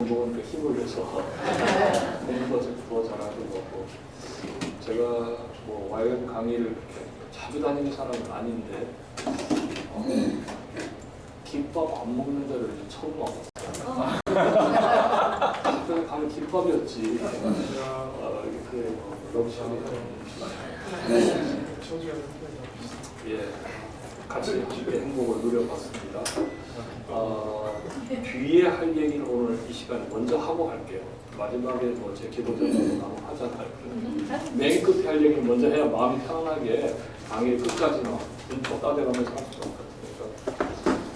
먹으니까 힘을 내서 공부도 더 잘하는 거고, 제가 뭐 YM 강의를 그렇게 자주 다니는 사람은 아닌데 김밥 안 먹는 데를 처음 와봤어요. 학교에 가면 김밥이었지. 이렇게 러브샷이 예, 같이 함께 행복을 누려봤습니다. 뒤에 할 얘기는 오늘 이 시간에 먼저 하고 할게요. 마지막에 뭐 제 기도적으로 나고 하잖아요. 맨 끝에 할 얘기는 먼저 해야 마음이 편안하게 강의 끝까지 눈 떠다대가면서 할 수가 없거든요.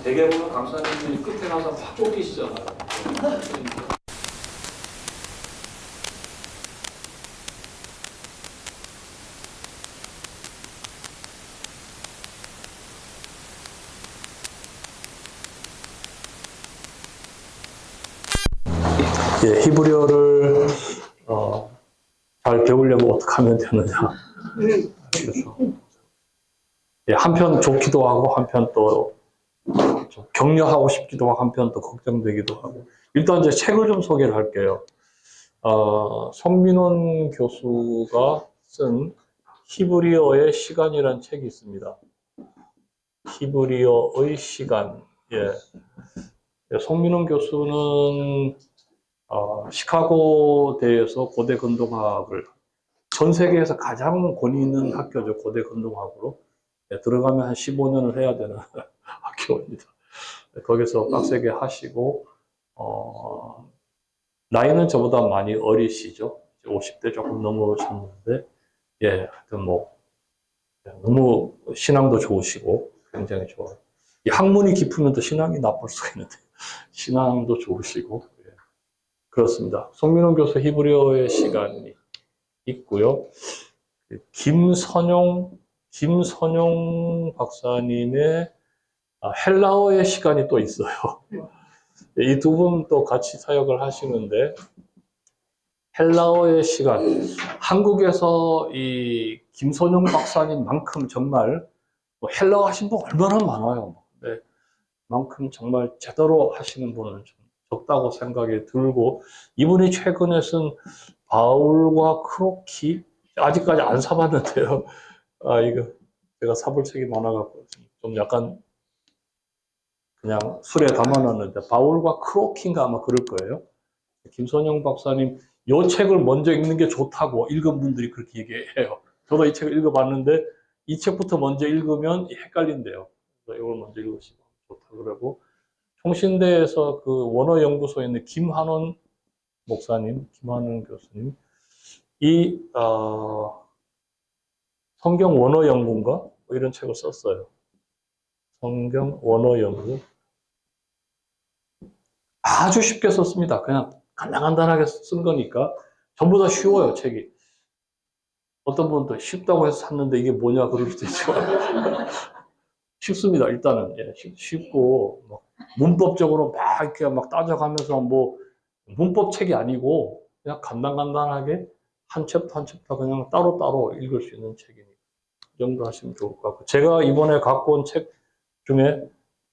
대개 보면 강사님들이 끝에 가서 확 쫓기시잖아요. 예, 히브리어를 잘 배우려면 어떻게 하면 되느냐. 그래서 예, 한편 좋기도 하고 한편 또 좀 격려하고 싶기도 하고 한편 또 걱정되기도 하고. 일단 이제 책을 좀 소개를 할게요. 송민원 교수가 쓴 히브리어의 시간이라는 책이 있습니다. 히브리어의 시간. 예. 송민원 교수는 시카고대에서 고대 근동학을 전 세계에서 가장 권위 있는 학교죠. 고대 근동학으로. 네, 들어가면 한 15년을 해야 되는 학교입니다. 거기서 빡세게 하시고, 나이는 저보다 많이 어리시죠. 50대 조금 넘으셨는데, 예, 하여튼 뭐, 너무 신앙도 좋으시고, 굉장히 좋아요. 이 학문이 깊으면 또 신앙이 나쁠 수가 있는데, 신앙도 좋으시고, 예. 그렇습니다. 송민원 교수 히브리어의 시간이 있고요. 김선용 박사님의 헬라어의 시간이 또 있어요. 이 두 분 또 같이 사역을 하시는데, 헬라어의 시간. 한국에서 이 김선용 박사님만큼 정말 헬라어 하신 분 얼마나 많아요. 네, 만큼 정말 제대로 하시는 분은 좀 적다고 생각이 들고, 이분이 최근에 쓴 바울과 크로키, 아직까지 안 사봤는데요. 이거 제가 사볼 책이 많아갖고 좀 약간 그냥 술에 담아놨는데, 바울과 크로키인가 아마 그럴 거예요. 김선영 박사님 이 책을 먼저 읽는 게 좋다고 읽은 분들이 그렇게 얘기해요. 저도 이 책을 읽어봤는데 이 책부터 먼저 읽으면 헷갈린대요. 그래서 이걸 먼저 읽으시고 좋다고 그러고, 총신대에서 그 원어연구소에 있는 김한원 목사님, 김한원 교수님, 이 성경 원어연구인가 뭐 이런 책을 썼어요. 성경 원어연구. 아주 쉽게 썼습니다. 그냥 간단하게 쓴 거니까 전부 다 쉬워요, 책이. 어떤 분도 쉽다고 해서 샀는데 이게 뭐냐 그럴 수도 있죠. 쉽습니다. 일단은 예, 쉽고 뭐 문법적으로 막 이렇게 막 따져가면서 뭐 문법 책이 아니고 그냥 간단하게 한 챕터 한 챕터 그냥 따로따로 읽을 수 있는 책이니까 그 정도 하시면 좋을 것 같고, 제가 이번에 갖고 온 책 중에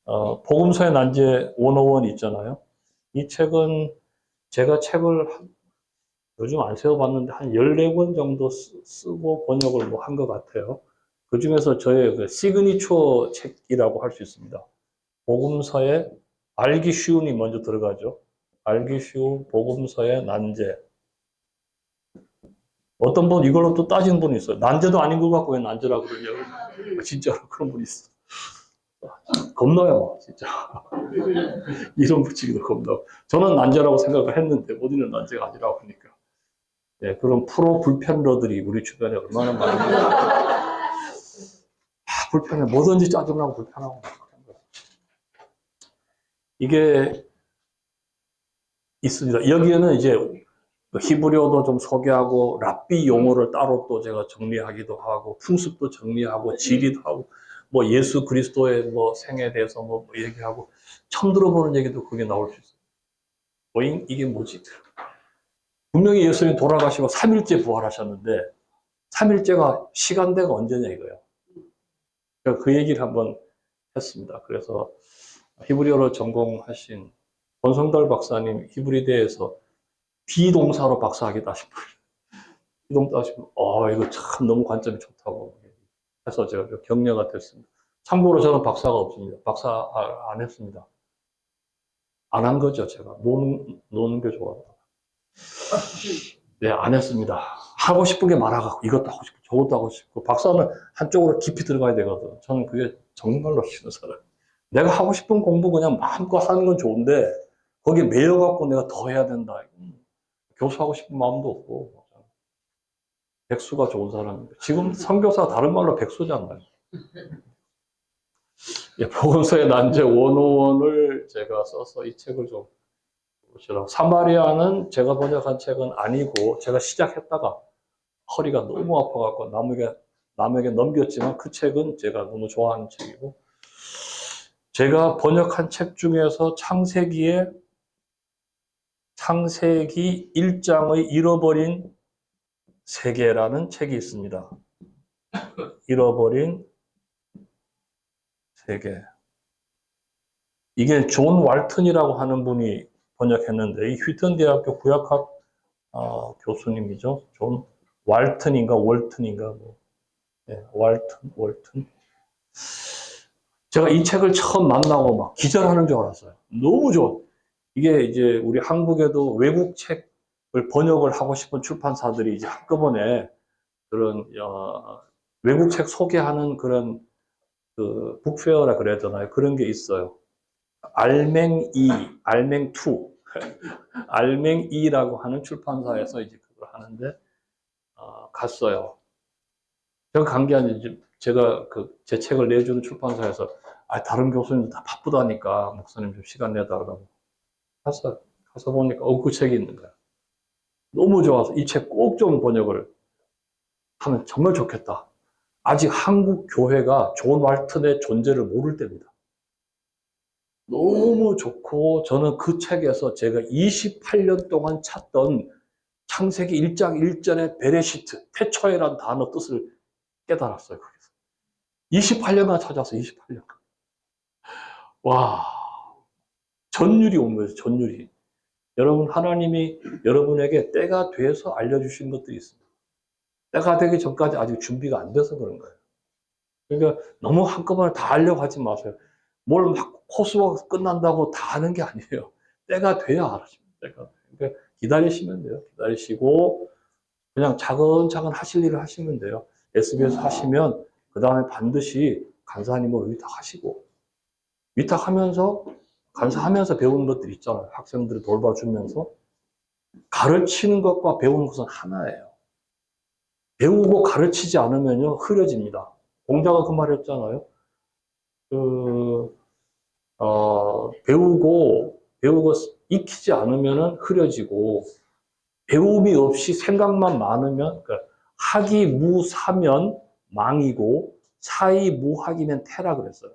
복음서의 난제 101 있잖아요. 이 책은 제가 책을 요즘 안 세워봤는데 한 14권 정도 쓰고 번역을 뭐 한 것 같아요. 그 중에서 저의 그 시그니처 책이라고 할 수 있습니다. 복음서의 알기 쉬운이 먼저 들어가죠. 알기 쉬운 복음서의 난제. 어떤 분 이걸로 또 따지는 분이 있어요. 난제도 아닌 것 같고 왜 난제라고 그러냐고. 진짜로 그런 분이 있어. 겁나요, 진짜. 이름 붙이기도 겁나고. 저는 난제라고 생각을 했는데 어디는 난제가 아니라고 하니까. 예, 그런 프로 불편러들이 우리 주변에 얼마나 많은지. 불편해. 뭐든지 짜증나고 불편하고. 이게 있습니다. 여기에는 이제 히브리어도 좀 소개하고, 랍비 용어를 따로 또 제가 정리하기도 하고, 풍습도 정리하고, 지리도 하고, 뭐 예수 그리스도의 뭐 생에 대해서 뭐 얘기하고, 처음 들어보는 얘기도 그게 나올 수 있어요. 뭐 이게 뭐지? 분명히 예수님 돌아가시고 3일째 부활하셨는데, 3일째가 시간대가 언제냐 이거예요. 그 얘기를 한번 했습니다. 그래서 히브리어를 전공하신 권성달 박사님 히브리대에서 비동사로 박사학위다 싶어요. 비동사 싶으면, 이거 참 너무 관점이 좋다고 해서 제가 격려가 됐습니다. 참고로 저는 박사가 없습니다. 박사 안 했습니다. 안 한 거죠, 제가. 노는 게 좋아요. 네, 안 했습니다. 하고 싶은 게 많아갖고 이것도 하고 싶고 저것도 하고 싶고 박사는 한쪽으로 깊이 들어가야 되거든. 저는 그게 정말로 싫은 사람. 내가 하고 싶은 공부 그냥 마음껏 하는 건 좋은데 거기에 매여갖고 내가 더 해야 된다. 교수하고 싶은 마음도 없고. 백수가 좋은 사람입니다. 지금 선교사 다른 말로 백수잖아요. 예, 복음서의 난제 101을 제가 써서 이 책을 좀 보시라고. 사마리아는 제가 번역한 책은 아니고 제가 시작했다가 허리가 너무 아파갖고 남에게 넘겼지만 그 책은 제가 너무 좋아하는 책이고, 제가 번역한 책 중에서 창세기 1장의 잃어버린 세계라는 책이 있습니다. 잃어버린 세계. 이게 존 왈튼이라고 하는 분이 번역했는데, 이 휘튼 대학교 구약학 교수님이죠. 존 왈튼인가 월튼인가 월튼. 제가 이 책을 처음 만나고 막 기절하는 줄 알았어요. 너무 좋아. 이게 이제 우리 한국에도 외국 책을 번역을 하고 싶은 출판사들이 이제 한꺼번에 그런 외국 책 소개하는 그런 그 북페어라 그래야 되나요? 그런 게 있어요. 알맹2 알맹이라고 하는 출판사에서 이제 그걸 하는데 갔어요. 제가 간 게 아니지. 제가 제 책을 내주는 출판사에서 다른 교수님들 다 바쁘다니까 목사님 좀 시간 내달라고 갔어요. 가서 보니까 그 책이 있는 거야. 너무 좋아서 이 책 꼭 좀 번역을 하면 정말 좋겠다. 아직 한국 교회가 존 왈튼의 존재를 모를 때입니다. 너무 좋고, 저는 그 책에서 제가 28년 동안 찾던 창세기 1장 1절의 베레시트, 태초에란 단어 뜻을 깨달았어요. 거기서 28년간 찾아서 28년. 와, 전율이 온 거예요. 전율이. 여러분, 하나님이 여러분에게 때가 돼서 알려주신 것들이 있습니다. 때가 되기 전까지 아직 준비가 안 돼서 그런 거예요. 그러니까 너무 한꺼번에 다 하려고 하지 마세요. 뭘 막 코스워크 끝난다고 다 하는 게 아니에요. 때가 돼야 알아집니다. 그러니까 기다리시면 돼요. 기다리시고 그냥 차근차근 하실 일을 하시면 돼요. SBS 하시면 그 다음에 반드시 간사님으로 위탁하시고, 위탁하면서 간사하면서 배우는 것들 있잖아요. 학생들을 돌봐주면서. 가르치는 것과 배우는 것은 하나예요. 배우고 가르치지 않으면요 흐려집니다. 공자가 그 말 했잖아요. 배우고 익히지 않으면 흐려지고, 배움이 없이 생각만 많으면, 그러니까 학이 무사면 망이고 사이 무학이면 태라 그랬어요.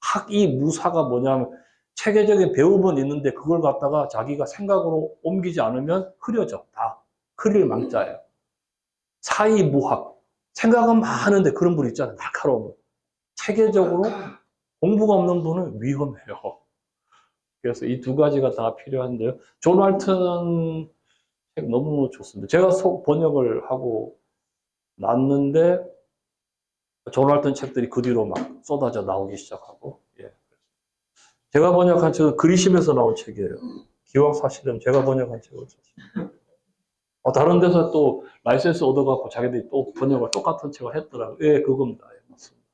학이 무사가 뭐냐면 체계적인 배움은 있는데 그걸 갖다가 자기가 생각으로 옮기지 않으면 흐려져. 다 흐릴 망자예요. 사이 무학, 생각은 많은데 그런 분 있잖아요. 날카로운 분. 체계적으로 공부가 없는 분은 위험해요. 그래서 이 두 가지가 다 필요한데요. 존 왈튼 책 너무 좋습니다. 제가 번역을 하고 났는데 존 왈튼 책들이 그 뒤로 막 쏟아져 나오기 시작하고, 예. 제가 번역한 책은 그리심에서 나온 책이에요. 기왕사실은 제가 번역한 책을 썼습니다. 다른 데서 또 라이센스 얻어갖고 자기들이 또 번역을 똑같은 책을 했더라고요. 예, 그겁니다. 예, 맞습니다.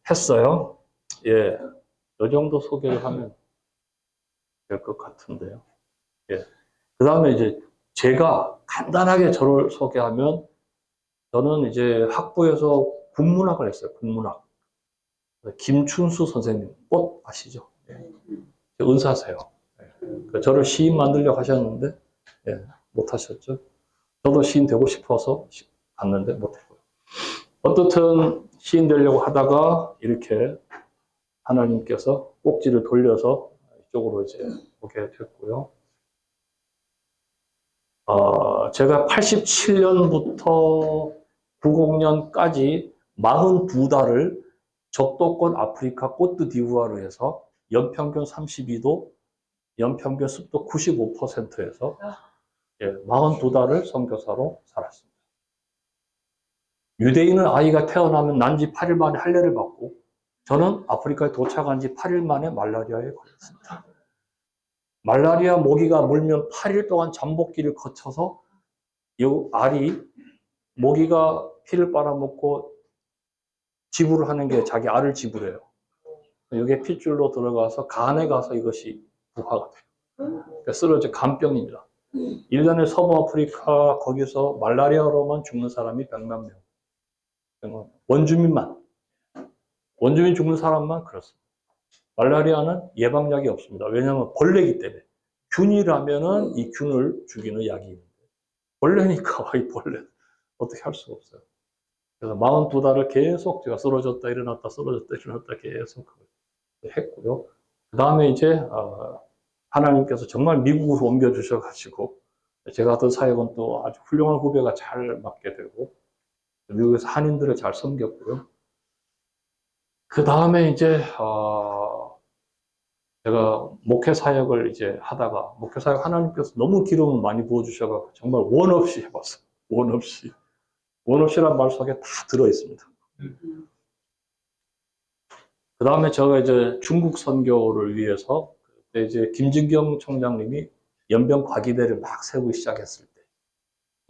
했어요. 예, 이 정도 소개를 하면 될 것 같은데요. 예. 그 다음에 이제 제가 간단하게 저를 소개하면, 저는 이제 학부에서 국문학을 했어요. 국문학. 김춘수 선생님, 꽃 아시죠? 예. 은사세요. 예. 저를 시인 만들려고 하셨는데, 예, 못 하셨죠? 저도 시인 되고 싶어서 갔는데 못했고요. 어떻든 시인 되려고 하다가 이렇게 하나님께서 꼭지를 돌려서 이쪽으로 이제 오게 됐고요. 제가 87년부터 90년까지 42달을 적도권 아프리카 꼬트디부아르에서 연평균 32도 연평균 습도 95%에서 42달을 선교사로 살았습니다. 유대인은 아이가 태어나면 난지 8일 만에 할례를 받고 저는 아프리카에 도착한 지 8일 만에 말라리아에 걸렸습니다. 말라리아 모기가 물면 8일 동안 잠복기를 거쳐서 이 알이 모기가 피를 빨아먹고 지불을 하는 게 자기 알을 지불해요. 이게 핏줄로 들어가서 간에 가서 이것이 부화가 돼요. 그러니까 쓰러져 간병입니다. 1년에 서부 아프리카 거기서 말라리아로만 죽는 사람이 100만 명. 원주민 죽는 사람만 그렇습니다. 말라리아는 예방약이 없습니다. 왜냐하면 벌레이기 때문에. 균이라면은 이 균을 죽이는 약이 있는데 벌레니까 이 벌레 어떻게 할 수가 없어요. 그래서 42달을 계속 제가 쓰러졌다 일어났다 쓰러졌다 일어났다 계속 했고요. 그 다음에 이제 하나님께서 정말 미국으로 옮겨주셔가지고 제가 하던 사역은 또 아주 훌륭한 후배가 잘 맡게 되고 미국에서 한인들을 잘 섬겼고요. 그 다음에 이제 제가 목회 사역을 이제 하다가 목회 사역 하나님께서 너무 기름을 많이 부어주셔가지고 정말 원 없이 해봤어요. 원 없이. 원 없이란 말 속에 다 들어있습니다. 그 다음에 제가 이제 중국 선교를 위해서 그때 이제 김진경 총장님이 연변과기대를 막 세우기 시작했을 때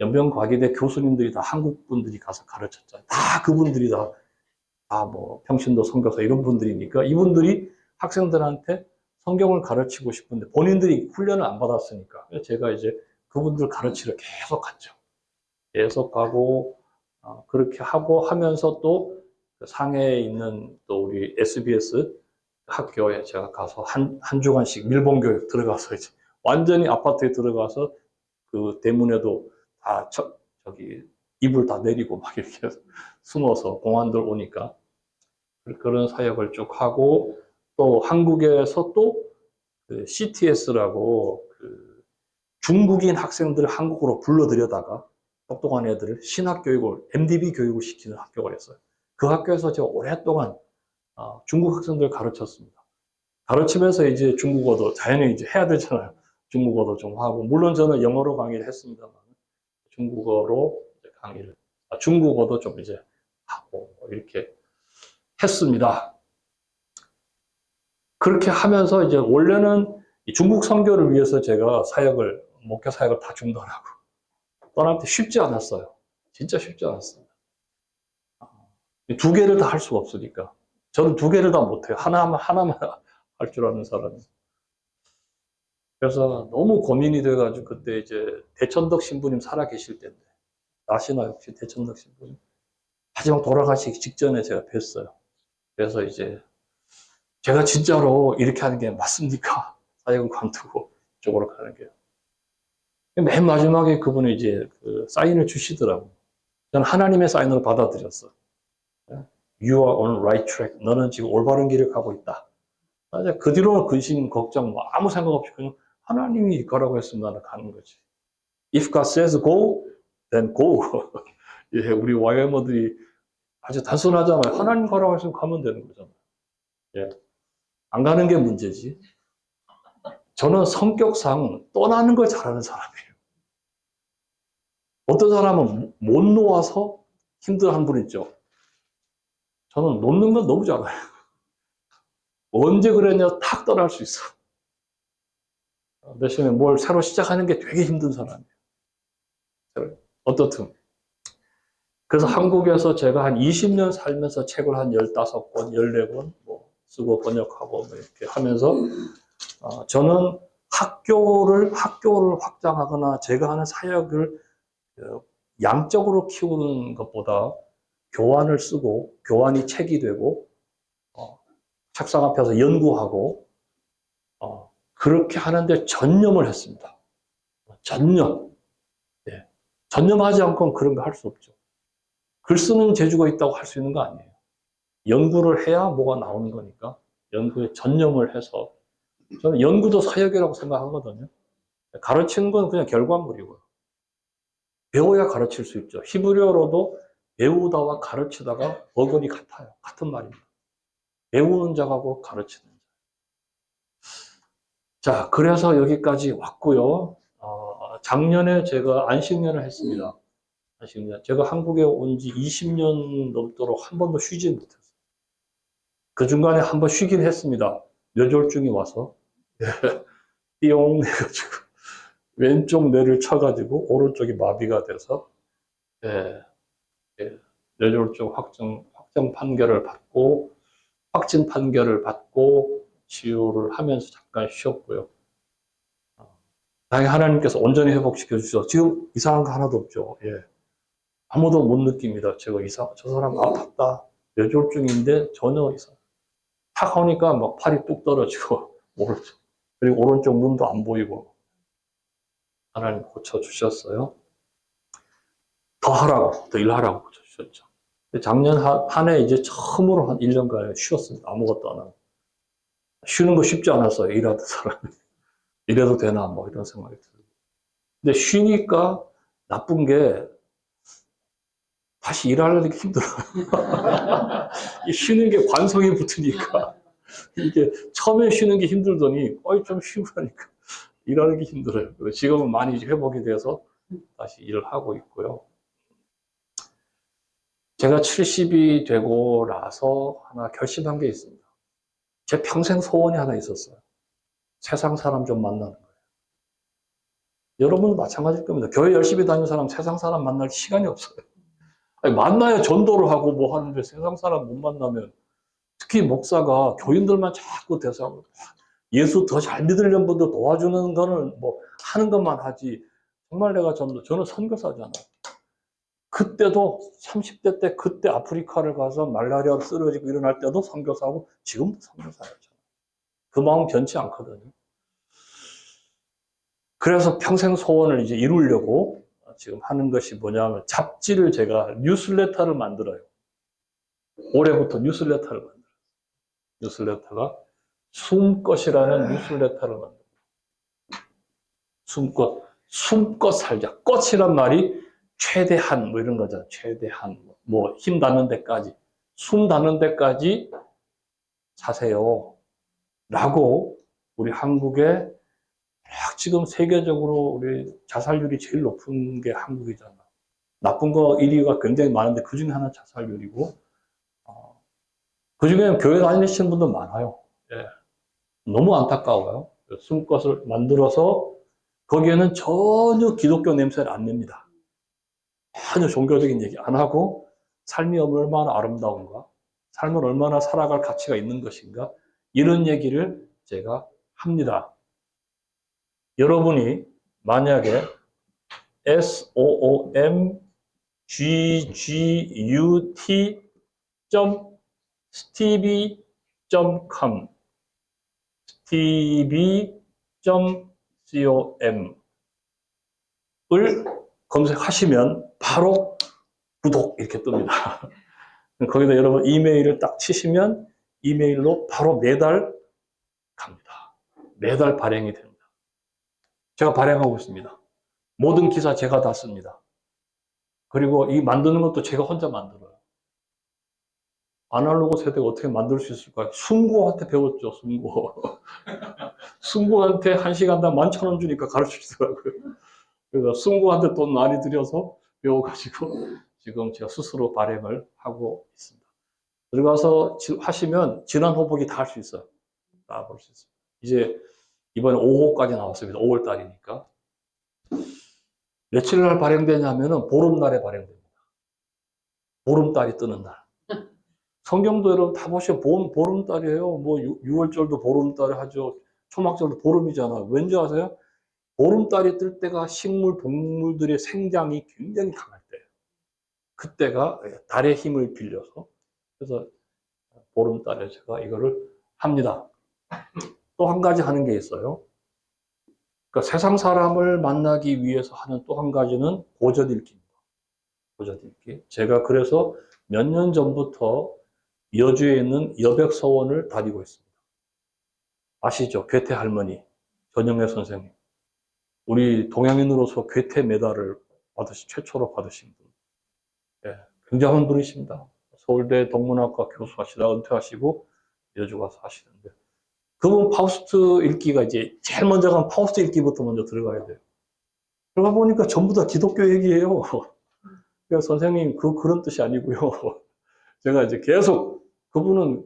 연변과기대 교수님들이 다 한국 분들이 가서 가르쳤잖아요. 다 그분들이 다 뭐 평신도 선교사 이런 분들이니까 이분들이 학생들한테 성경을 가르치고 싶은데 본인들이 훈련을 안 받았으니까 제가 이제 그분들 가르치러 계속 갔죠. 계속 가고 그렇게 하고 하면서 또 상해에 있는 또 우리 SBS 학교에 제가 가서 한 주간씩 밀봉 교육 들어가서 이제 완전히 아파트에 들어가서 그 대문에도 다 저기 이불 다 내리고 막 이렇게 숨어서 공안들 오니까 그런 사역을 쭉 하고 또 한국에서 또 그 CTS라고 그 중국인 학생들을 한국으로 불러들여다가 똑똑한 애들을 신학교육을 MDB 교육을 시키는 학교가 있어요. 그 학교에서 제가 오랫동안 중국 학생들 가르쳤습니다. 가르치면서 이제 중국어도 당연히 이제 해야 되잖아요. 중국어도 좀 하고 물론 저는 영어로 강의를 했습니다만 중국어로 강의를 중국어도 좀 이제 하고 이렇게 했습니다. 그렇게 하면서 이제 원래는 중국 선교를 위해서 제가 목회 사역을 다 중단하고 떠날 때 쉽지 않았어요. 진짜 쉽지 않았습니다. 두 개를 다 할 수가 없으니까. 저는 두 개를 다 못해요. 하나만 할 줄 아는 사람이. 그래서 너무 고민이 돼가지고 그때 이제 대천덕 신부님 살아 계실 때인데 아시나요? 혹시 대천덕 신부님? 하지만 돌아가시기 직전에 제가 뵀어요. 그래서 이제 제가 진짜로 이렇게 하는 게 맞습니까? 사역을 관두고 이쪽으로 가는 게요. 맨 마지막에 그분이 이제 그 사인을 주시더라고요. 저는 하나님의 사인으로 받아들였어. You are on right track. 너는 지금 올바른 길을 가고 있다. 그 뒤로는 근심, 걱정, 뭐 아무 생각 없이 그냥 하나님이 가라고 했으면 나는 가는 거지. If God says go, then go. 예, 우리 YM들이 아주 단순하잖아요. 하나님 가라고 했으면 가면 되는 거잖아요. 예. 안 가는 게 문제지. 저는 성격상 떠나는 걸 잘하는 사람이에요. 어떤 사람은 못 놓아서 힘들어하는 분 있죠. 저는 놓는 건 너무 잘해요. 언제 그랬냐 탁 떠날 수 있어. 대신에 뭘 새로 시작하는 게 되게 힘든 사람이에요. 어떻든. 그래서 한국에서 제가 한 20년 살면서 책을 한 15권, 14권 뭐 쓰고 번역하고 뭐 이렇게 하면서 저는 학교를 확장하거나 제가 하는 사역을 양적으로 키우는 것보다 교환을 쓰고 교환이 책이 되고 책상 앞에서 연구하고 그렇게 하는데 전념을 했습니다. 전념. 예. 전념하지 않고는 그런 거 할 수 없죠. 글 쓰는 재주가 있다고 할 수 있는 거 아니에요. 연구를 해야 뭐가 나오는 거니까 연구에 전념을 해서 저는 연구도 사역이라고 생각하거든요. 가르치는 건 그냥 결과물이고요. 배워야 가르칠 수 있죠. 히브리어로도 배우다와 가르치다가 어근이 같아요. 같은 말입니다. 배우는 자하고 가르치는 자. 자, 그래서 여기까지 왔고요. 작년에 제가 안식년을 했습니다. 안식년. 제가 한국에 온 지 20년 넘도록 한 번도 쉬지 못했어요. 그 중간에 한 번 쉬긴 했습니다. 뇌졸중이 와서. 띠용 해가지고 왼쪽 뇌를 쳐가지고 오른쪽이 마비가 돼서 예, 예, 뇌졸중 확정 판결을 받고 확진 판결을 받고 치유를 하면서 잠깐 쉬었고요. 다행히 하나님께서 온전히 회복시켜 주셔서 지금 이상한 거 하나도 없죠. 예. 아무도 못 느낍니다. 제가 저 사람 아팠다. 뇌졸중인데 전혀 이상. 탁 하니까 막 팔이 뚝 떨어지고 오른쪽. 그리고 오른쪽 눈도 안 보이고 하나님 고쳐주셨어요. 더 하라고, 더 일하라고 고쳐주셨죠. 작년 한 해 이제 처음으로 한 1년간 쉬었습니다. 아무것도 안 하고. 쉬는 거 쉽지 않았어요. 일하던 사람이. 이래도 되나, 뭐 이런 생각이 들고. 근데 쉬니까 나쁜 게 다시 일하려니까 힘들어요. 쉬는 게 관성이 붙으니까. 이게 처음에 쉬는 게 힘들더니, 좀 쉬고 나니까 일하는 게 힘들어요. 지금은 많이 회복이 돼서 다시 일을 하고 있고요. 제가 70이 되고 나서 하나 결심한 게 있습니다. 제 평생 소원이 하나 있었어요. 세상 사람 좀 만나는 거예요. 여러분도 마찬가지일 겁니다. 교회 열심히 다니는 사람, 세상 사람 만날 시간이 없어요. 아니, 만나야 전도를 하고 뭐 하는데 세상 사람 못 만나면 특히 목사가 교인들만 자꾸 대상으로 예수 더 잘 믿으려는 분들 도와주는 거는 뭐 하는 것만 하지. 정말 내가 저는 선교사잖아요. 그때도 30대 때 그때 아프리카를 가서 말라리아로 쓰러지고 일어날 때도 선교사하고 지금도 선교사였잖아요. 그 마음 변치 않거든요. 그래서 평생 소원을 이제 이루려고 지금 하는 것이 뭐냐면 잡지를 제가 뉴스레터를 만들어요. 올해부터 뉴스레터를 만들어요. 뉴스레터가 숨꽃이라는 뉴스레터를 만들어요. 숨꽃 살자. 꽃이란 말이 최대한 뭐 이런 거잖아요. 최대한 뭐 힘 닿는 데까지 숨 닿는 데까지 사세요. 라고 우리 한국에 지금 세계적으로 우리 자살률이 제일 높은 게 한국이잖아. 나쁜 거 1위가 굉장히 많은데 그 중에 하나 자살률이고, 그 중에 교회 다니시는 분도 많아요. 예. 너무 안타까워요. 숨꽃을 만들어서 거기에는 전혀 기독교 냄새를 안 냅니다. 전혀 종교적인 얘기 안 하고 삶이 얼마나 아름다운가, 삶을 얼마나 살아갈 가치가 있는 것인가, 이런 얘기를 제가 합니다. 여러분이 만약에 soomggut.stevie.com stevie.com 을 검색하시면 바로 구독 이렇게 뜹니다. 거기다 여러분 이메일을 딱 치시면 이메일로 바로 매달 갑니다. 매달 발행이 됩니다. 제가 발행하고 있습니다. 모든 기사 제가 다 씁니다. 그리고 이 만드는 것도 제가 혼자 만들어요. 아날로그 세대가 어떻게 만들 수 있을까요? 순고한테 배웠죠, 순고. 순고한테 1시간당 11,000원 주니까 가르쳐 주더라고요. 그래서 순고한테 돈 많이 들여서 배워가지고 지금 제가 스스로 발행을 하고 있습니다. 들어가서 하시면 지난 호복이 다 할 수 있어요. 다 볼 수 있습니다. 이제 이번에 5호까지 나왔습니다. 5월 달이니까. 며칠 날 발행되냐면은 보름날에 발행됩니다. 보름달이 뜨는 날. 성경도 여러분 다 보시면 보름달이에요. 뭐 6월절도 보름달 하죠. 초막절도 보름이잖아요. 왠지 아세요? 보름달이 뜰 때가 식물, 동물들의 생장이 굉장히 강할 때예요. 그때가 달의 힘을 빌려서 그래서 보름달에 제가 이거를 합니다. 또 한 가지 하는 게 있어요. 그러니까 세상 사람을 만나기 위해서 하는 또 한 가지는 고전 읽기입니다. 고전 읽기. 제가 그래서 몇 년 전부터 여주에 있는 여백서원을 다니고 있습니다. 아시죠? 괴테 할머니, 전영래 선생님. 우리 동양인으로서 괴테 메달을 최초로 받으신 분. 예, 굉장한 분이십니다. 서울대 동문학과 교수 하시다 은퇴하시고 여주 가서 하시는데 그분 파우스트 읽기가 이제 제일 먼저 간 파우스트 읽기부터 먼저 들어가야 돼요. 들어가 보니까 전부 다 기독교 얘기예요. 그래서 선생님, 그런 뜻이 아니고요. 제가 이제 계속, 그분은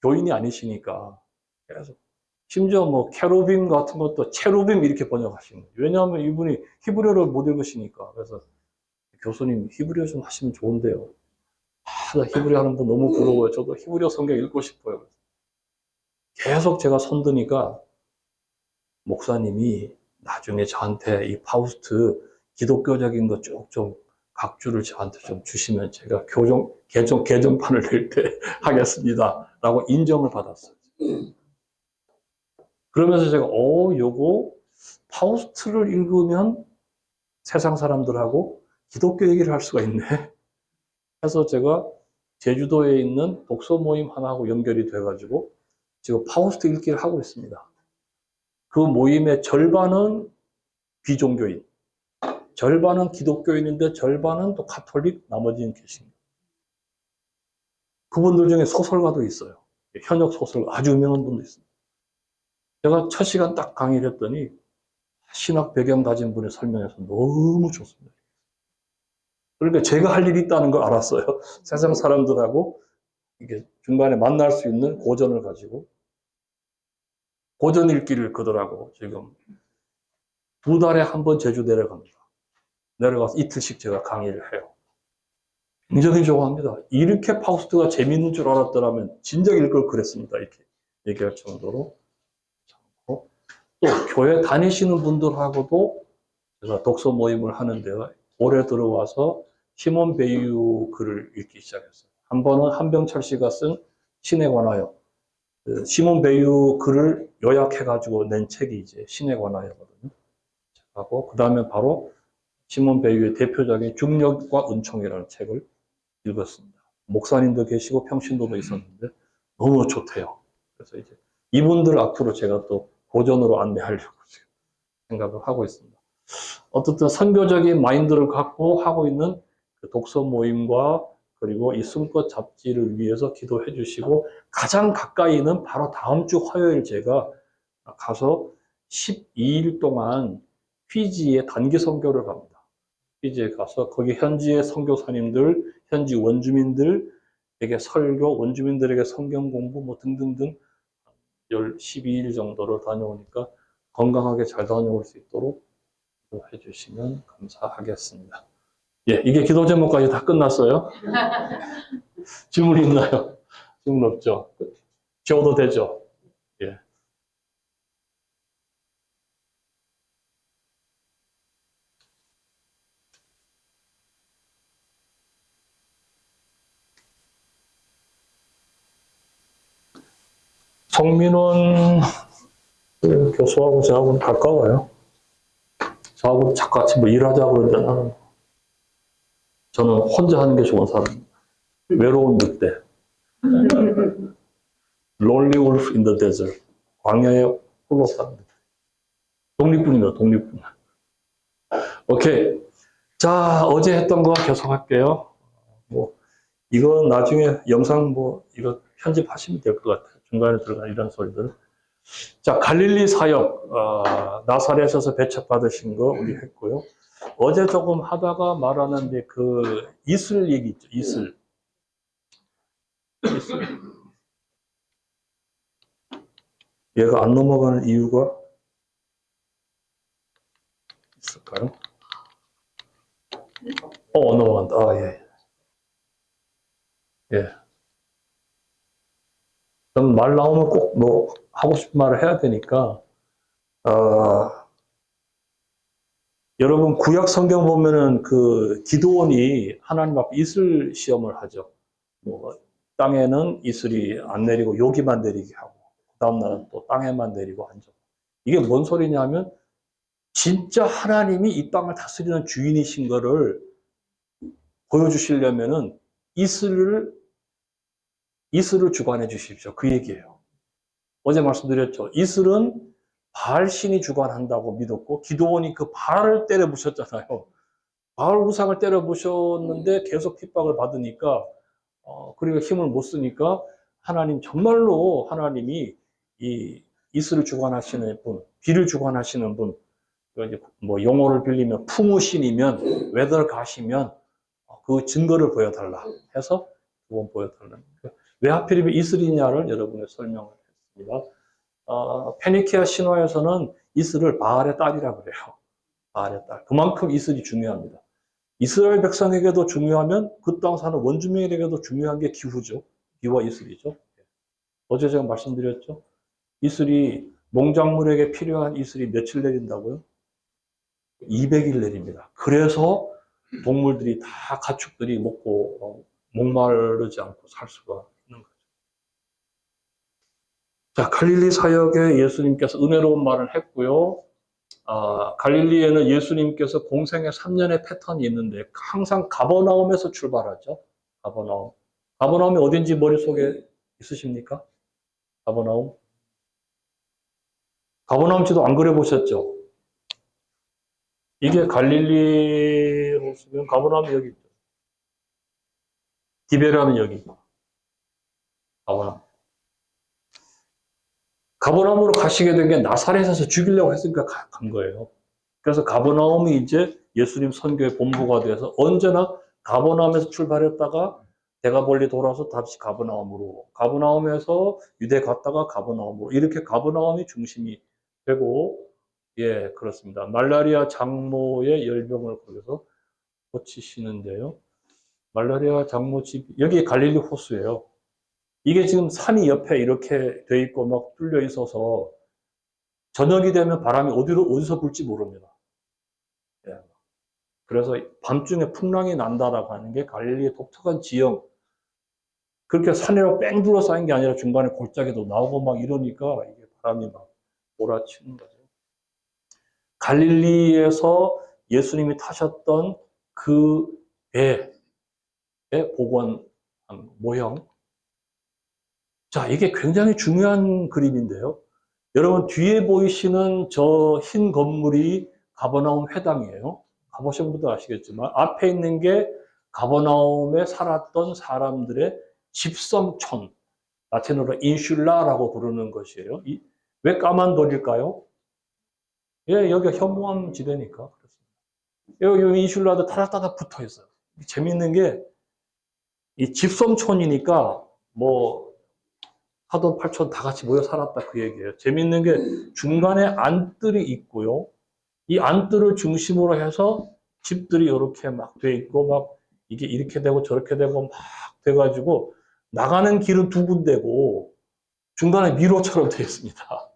교인이 아니시니까, 계속. 심지어 뭐, 캐루빔 같은 것도 체루빔 이렇게 번역하시는 거예요. 왜냐하면 이분이 히브리어를 못 읽으시니까. 그래서, 교수님, 히브리어 좀 하시면 좋은데요. 나 히브리어 하는 분 너무 부러워요. 저도 히브리어 성경 읽고 싶어요. 계속 제가 손드니까, 목사님이 나중에 저한테 이 파우스트 기독교적인 거 쭉 좀 각주를 저한테 좀 주시면 제가 개정판을 낼 때 하겠습니다. 라고 인정을 받았어요. 그러면서 제가, 요거 파우스트를 읽으면 세상 사람들하고 기독교 얘기를 할 수가 있네. 해서 제가 제주도에 있는 독서 모임 하나하고 연결이 돼가지고 지금 파우스트 읽기를 하고 있습니다. 그 모임의 절반은 비종교인, 절반은 기독교인인데 절반은 또 가톨릭, 나머지는 개신교. 그분들 중에 소설가도 있어요. 현역 소설가, 아주 유명한 분도 있습니다. 제가 첫 시간 딱 강의를 했더니 신학 배경 가진 분의 설명에서 너무 좋습니다. 그러니까 제가 할 일이 있다는 걸 알았어요. 세상 사람들하고 이게 중간에 만날 수 있는 고전을 가지고 고전 읽기를 그들하고 지금 2달에 한 번 제주 내려갑니다. 내려가서 이틀씩 제가 강의를 해요. 굉장히 좋아합니다. 이렇게 파우스트가 재밌는 줄 알았더라면 진작 읽을 그랬습니다. 이렇게 얘기할 정도로. 또 교회 다니시는 분들하고도 제가 독서 모임을 하는데요. 올해 들어와서 시몬 베이유 글을 읽기 시작했어요. 한 번은 한병철 씨가 쓴 신에 관하여. 시몬 베이유 글을 요약해가지고 낸 책이 이제 신에 관하여거든요. 하고 그 다음에 바로 시몬 베이유의 대표적인 중력과 은총이라는 책을 읽었습니다. 목사님도 계시고 평신도도 있었는데 너무 좋대요. 그래서 이제 이분들 앞으로 제가 또 고전으로 안내하려고 지금 생각을 하고 있습니다. 어떻든 선교적인 마인드를 갖고 하고 있는 그 독서 모임과 그리고 이 숨꽃 잡지를 위해서 기도해 주시고 가장 가까이는 바로 다음 주 화요일 제가 가서 12일 동안 피지에 단기 선교를 갑니다. 피지에 가서 거기 현지의 선교사님들, 현지 원주민들에게 설교, 원주민들에게 성경 공부 뭐 등등등 12일 정도를 다녀오니까 건강하게 잘 다녀올 수 있도록 해주시면 감사하겠습니다. 예, 이게 기도 제목까지 다 끝났어요. 질문 있나요? 질문 없죠? 지워도 되죠? 예. 성민원 교수하고 저하고는 가까워요. 저하고 같이 뭐 일하자 그러잖아. 저는 혼자 하는 게 좋은 사람입니다. 외로운 늑대. Lonely wolf in the desert. 광야에 홀로 사는 늑대. 독립군입니다, 독립군. 오케이. 자, 어제 했던 거 계속 할게요. 뭐, 이건 나중에 영상 뭐, 이거 편집하시면 될 것 같아요. 중간에 들어간 이런 소리들. 자, 갈릴리 사역, 나사렛에서 배척받으신 거 우리 했고요. 어제 조금 하다가 말하는데 그 이슬 얘기 있죠, 이슬. 얘가 안 넘어가는 이유가 있을까요? 넘어간다. 예. 예. 그럼 말 나오면 꼭 뭐 하고 싶은 말을 해야 되니까, 여러분 구약 성경 보면은 그 기드온이 하나님 앞에 이슬 시험을 하죠. 뭐 땅에는 이슬이 안 내리고 여기만 내리게 하고, 그 다음 날은 또 땅에만 내리고 한죠. 이게 뭔 소리냐면 진짜 하나님이 이 땅을 다스리는 주인이신 거를 보여주시려면은 이슬을 주관해 주십시오. 그 얘기예요. 어제 말씀드렸죠. 이슬은 바알 신이 주관한다고 믿었고 기드온이 그 바알을 때려 부셨잖아요. 바알 우상을 때려 부셨는데 계속 핍박을 받으니까 그리고 힘을 못 쓰니까 하나님 정말로 하나님이 이 이스를 주관하시는 분, 비를 주관하시는 분, 뭐 용어를 빌리면 풍우신이면 웨더 가시면 그 증거를 보여달라 해서 두 번 보여달라는 거예요. 왜 하필이면 이슬이냐를 여러분에 설명을 했습니다. 페니키아 신화에서는 이슬을 바알의 딸이라고 그래요. 바알의 딸. 그만큼 이슬이 중요합니다. 이스라엘 백성에게도 중요하면 그 땅 사는 원주민에게도 중요한 게 기후죠. 기후와 이슬이죠. 어제 제가 말씀드렸죠. 이슬이 농작물에게 필요한 이슬이 며칠 내린다고요? 200일 내립니다. 그래서 동물들이 다 가축들이 먹고 목마르지 않고 살 수가 있는 거죠. 자, 갈릴리 사역에 예수님께서 은혜로운 말을 했고요. 갈릴리에는 예수님께서 공생의 3년의 패턴이 있는데 항상 가버나움에서 출발하죠. 가버나움. 가버나움이 어딘지 머릿속에 있으십니까? 가버나움. 가버나움 지도 안 그려보셨죠? 이게 갈릴리로 쓰면 가버나움이 여기 있죠. 디베라는 여기. 가버나움. 가버나움으로 가시게 된 게 나사렛에서 죽이려고 했으니까 간 거예요. 그래서 가버나움이 이제 예수님 선교의 본부가 돼서 언제나 가버나움에서 출발했다가 대가볼리 돌아서 다시 가버나움으로, 가버나움에서 유대 갔다가 가버나움으로, 이렇게 가버나움이 중심이 되고, 예, 그렇습니다. 말라리아 장모의 열병을 거기서 고치시는데요. 말라리아 장모 집, 여기 갈릴리 호수예요. 이게 지금 산이 옆에 이렇게 돼 있고 막 뚫려 있어서 저녁이 되면 바람이 어디서 불지 모릅니다. 예. 그래서 밤중에 풍랑이 난다라고 하는 게 갈릴리의 독특한 지형. 그렇게 산으로 뺑 둘러싸인 게 아니라 중간에 골짜기도 나오고 막 이러니까 이게 바람이 막 몰아치는 거죠. 갈릴리에서 예수님이 타셨던 그 배의 복원 모형. 자, 이게 굉장히 중요한 그림인데요. 여러분 뒤에 보이시는 저 흰 건물이 가버나움 회당이에요. 가보신 분들 아시겠지만 앞에 있는 게 가버나움에 살았던 사람들의 집성촌, 라틴어로 인슐라라고 부르는 것이에요. 왜 까만 돌일까요? 예, 여기가 현무암 지대니까 그렇습니다. 여기 인슐라도 타닥타닥 붙어 있어요. 재밌는 게 이 집성촌이니까 뭐 하돈 팔촌 다 같이 모여 살았다 그 얘기예요. 재밌는 게 중간에 안뜰이 있고요. 이 안뜰을 중심으로 해서 집들이 이렇게 막 돼 있고 막 이게 이렇게 되고 저렇게 되고 막 돼가지고 나가는 길은 두 군데고 중간에 미로처럼 되어 있습니다.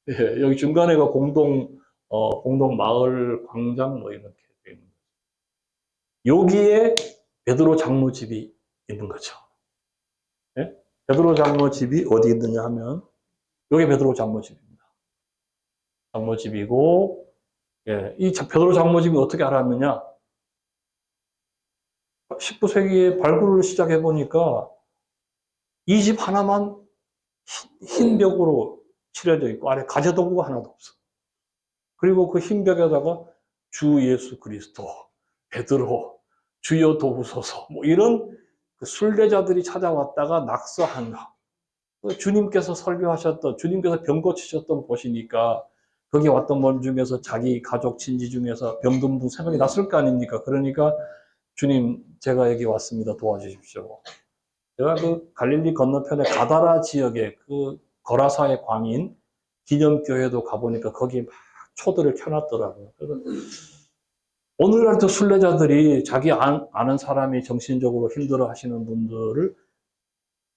예, 여기 중간에가 공동 마을 광장 뭐 이렇게 되어 있는 거죠. 여기에 베드로 장로 집이 있는 거죠. 예? 베드로 장로 집이 어디 있느냐 하면 여기 베드로 장로 집입니다. 장로 집이고 예, 이 베드로 장로 집이 어떻게 알았느냐? 19세기에 발굴을 시작해 보니까 이 집 하나만 흰 벽으로 칠해져 있고 아래 가재도구가 하나도 없어. 그리고 그 흰 벽에다가 주 예수 그리스도, 베드로, 주여 도우소서 뭐 이런 그 순례자들이 찾아왔다가 낙서한 거. 주님께서 설교하셨던, 주님께서 병 고치셨던 곳이니까 거기 왔던 분 중에서 자기 가족 친지 중에서 병든 분 3명이 났을 거 아닙니까? 그러니까 주님 제가 여기 왔습니다. 도와주십시오. 제가 그 갈릴리 건너편에 가다라 지역에 그 거라사의 광인 기념교회도 가보니까 거기 막 초들을 켜놨더라고요. 그래서 오늘날도 순례자들이 자기 아는 사람이 정신적으로 힘들어 하시는 분들을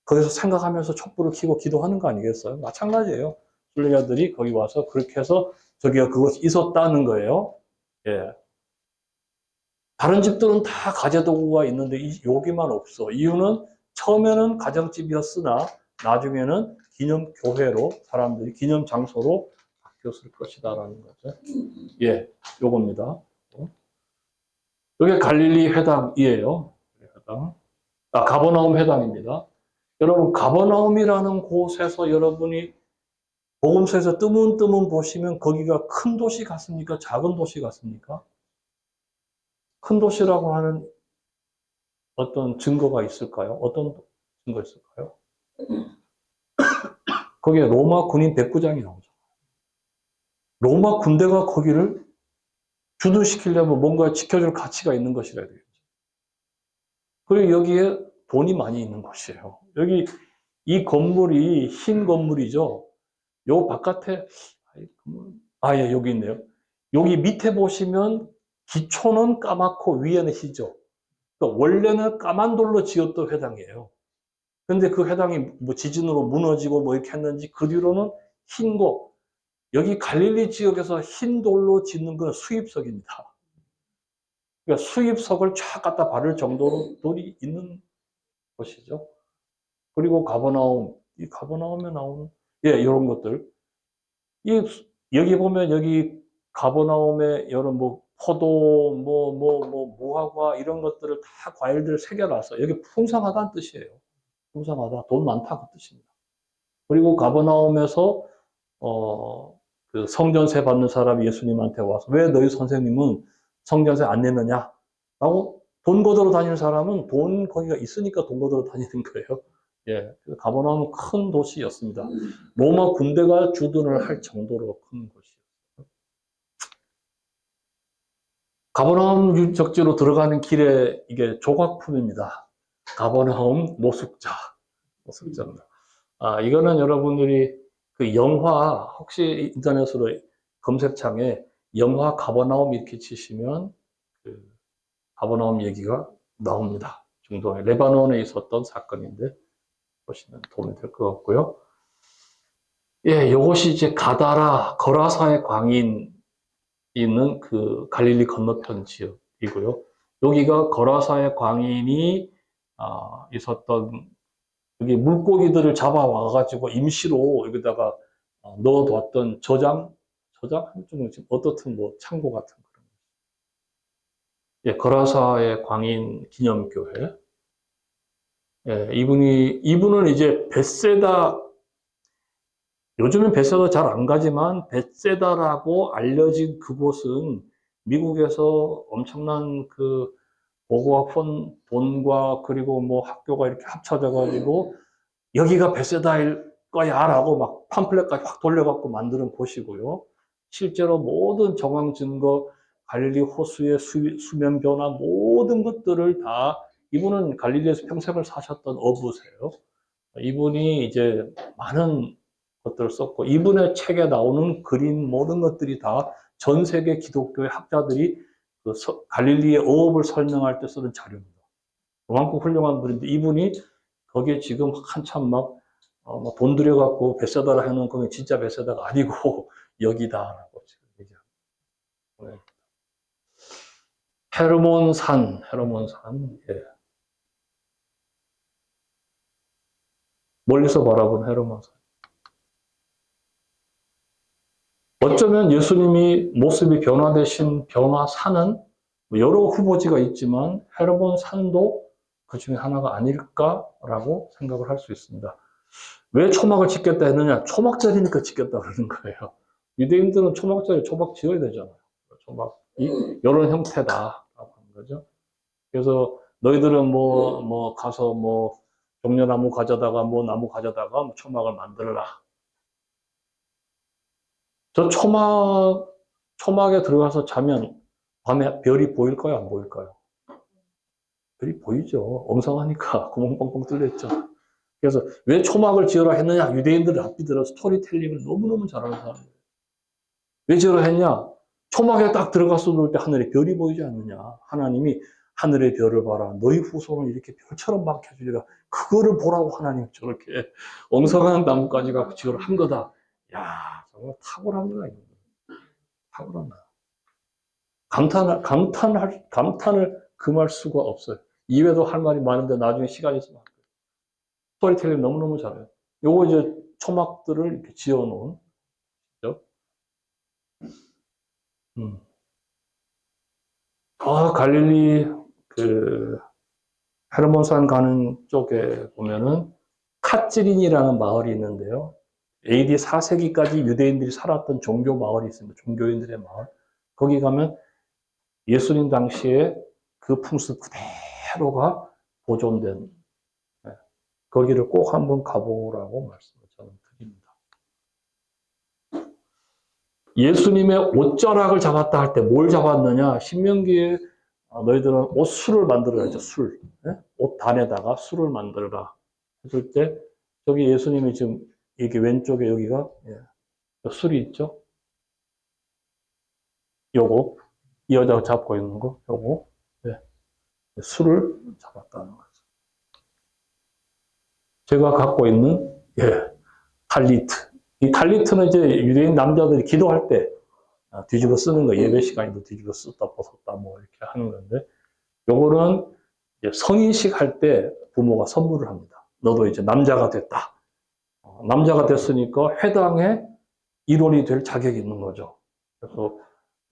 거기서 생각하면서 촛불을 켜고 기도하는 거 아니겠어요? 마찬가지예요. 순례자들이 거기 와서 그렇게 해서 저기가 그것이 있었다는 거예요. 예. 다른 집들은 다 가재도구가 있는데 여기만 없어. 이유는 처음에는 가정집이었으나 나중에는 기념교회로 사람들이 기념 장소로 바뀌었을 것이다라는 거죠. 예, 요겁니다. 이게 갈릴리 회당이에요. 회당. 가버나움 회당입니다. 여러분 가버나움이라는 곳에서 여러분이 복음서에서 뜨문뜨문 보시면 거기가 큰 도시 같습니까? 작은 도시 같습니까? 큰 도시라고 하는 어떤 증거가 있을까요? 어떤 증거 있을까요? 거기에 로마 군인 백부장이 나오죠. 로마 군대가 거기를 주둔시키려면 뭔가 지켜줄 가치가 있는 것이라 되겠죠. 그리고 여기에 돈이 많이 있는 곳이에요. 여기 이 건물이 흰 건물이죠. 요 바깥에 예, 여기 있네요. 여기 밑에 보시면 기초는 까맣고 위에는 희죠. 그러니까 원래는 까만 돌로 지었던 회당이에요. 근데 그 회당이 뭐 지진으로 무너지고 뭐 이렇게 했는지 그 뒤로는 흰고, 여기 갈릴리 지역에서 흰 돌로 짓는 건 수입석입니다. 그러니까 수입석을 쫙 갖다 바를 정도로 돌이 있는 곳이죠. 그리고 가버나움, 이 가버나움에 나오는, 예, 이런 것들. 여기 보면 여기 가버나움에 이런 뭐 포도, 무화과 이런 것들을 다 과일들을 새겨놨어. 여기 풍성하다는 뜻이에요. 풍성하다. 돈 많다 그 뜻입니다. 그리고 가버나움에서 그 성전세 받는 사람이 예수님한테 와서 왜 너희 선생님은 성전세 안 내느냐? 라고 돈 걷으러 다니는 사람은 돈 거기가 있으니까 돈 걷으러 다니는 거예요. 예. 가버나움은 큰 도시였습니다. 로마 군대가 주둔을 할 정도로 큰 곳이었어요. 가버나움 유적지로 들어가는 길에 이게 조각품입니다. 가버나움 노숙자. 노숙자입니다. 이거는 여러분들이 그 영화, 혹시 인터넷으로 검색창에 영화 가버나움 이렇게 치시면 그 가버나움 얘기가 나옵니다. 중동에 레바논에 있었던 사건인데 보시면 도움이 될 것 같고요. 예, 이것이 이제 가다라 거라사의 광인 있는 그 갈릴리 건너편 지역이고요. 여기가 거라사의 광인이 있었던, 여기 물고기들을 잡아와가지고 임시로 여기다가 넣어뒀던 저장 한쪽은 지금 어떻든 뭐 창고 같은 그런. 예, 거라사의 광인 기념교회. 예, 이분은 이제 벳세다, 요즘은 벳세다 잘 안 가지만 벳세다라고 알려진 그곳은 미국에서 엄청난 그 보고와 돈과 그리고 뭐 학교가 이렇게 합쳐져 가지고 여기가 벳세다일 거야라고 막 팜플렛까지 확 돌려갖고 만드는 곳이고요. 실제로 모든 정황 증거, 갈릴리 호수의 수면 변화 모든 것들을 다, 이분은 갈릴리에서 평생을 사셨던 어부세요. 이분이 이제 많은 것들을 썼고, 이분의 책에 나오는 그림 모든 것들이 다 전 세계 기독교의 학자들이 그 갈릴리의 어업을 설명할 때 쓰는 자료입니다. 그만큼 훌륭한 분인데, 이분이 거기에 지금 한참 막 돈 들여갖고 벳세다를 해놓은 거면 진짜 벳세다가 아니고 여기다라고 지금 얘기합니다. 네. 헤르몬산, 예. 멀리서 바라본 헤르몬산. 어쩌면 예수님이 모습이 변화되신 변화산은 여러 후보지가 있지만 헤르몬산도 그 중에 하나가 아닐까라고 생각을 할 수 있습니다. 왜 초막을 짓겠다 했느냐? 초막절이니까 짓겠다 그러는 거예요. 유대인들은 초막절에 초막 지어야 되잖아요. 초막이 이런 형태다라고 하는 거죠. 그래서 너희들은 뭐 가서 뭐 종려나무 가져다가 뭐 나무 가져다가 뭐 초막을 만들어라. 저 초막에 들어가서 자면 밤에 별이 보일까요? 안 보일까요? 별이 보이죠. 엉성하니까 구멍 뻥뻥 뚫려있죠. 그래서 왜 초막을 지으라 했느냐? 유대인들을 앞뒤 들어 스토리텔링을 너무너무 잘하는 사람이에요. 왜 지으라 했냐? 초막에 딱 들어가서 놀 때 하늘에 별이 보이지 않느냐? 하나님이 하늘의 별을 봐라. 너희 후손을 이렇게 별처럼 막 해주리라. 그거를 보라고 하나님 저렇게 엉성한 나무까지 갖고 지으라 한 거다. 야, 정말 탁월한 거야. 탁월한 거야. 감탄을 금할 수가 없어요. 이외에도 할 말이 많은데 나중에 시간이 있으면 할게요. 스토리텔링 너무너무 잘해요. 요거 이제 초막들을 이렇게 지어 놓은, 그죠? 갈릴리, 헤르몬산 가는 쪽에 보면은 카찌린이라는 마을이 있는데요. AD 4세기까지 유대인들이 살았던 종교 마을이 있습니다. 종교인들의 마을. 거기 가면 예수님 당시에 그 풍습 그대로가 보존된, 거기를 꼭 한번 가보라고 말씀을 저는 드립니다. 예수님의 옷자락을 잡았다 할 때 뭘 잡았느냐? 신명기에 너희들은 옷술을 만들어야죠. 술. 예? 옷 단에다가 술을 만들어라. 했을 때 저기 예수님이 지금 이게 왼쪽에 여기가 술이 있죠. 요거 이 여자가 잡고 있는 거 요거 술을 잡았다는 거죠. 제가 갖고 있는 탈리트. 이 탈리트는 이제 유대인 남자들이 기도할 때 뒤집어 쓰는 거, 예배 시간에도 뒤집어 썼다 벗었다 뭐 이렇게 하는 건데, 요거는 이제 성인식 할 때 부모가 선물을 합니다. 너도 이제 남자가 됐다. 남자가 됐으니까 회당에 일원이 될 자격이 있는 거죠. 그래서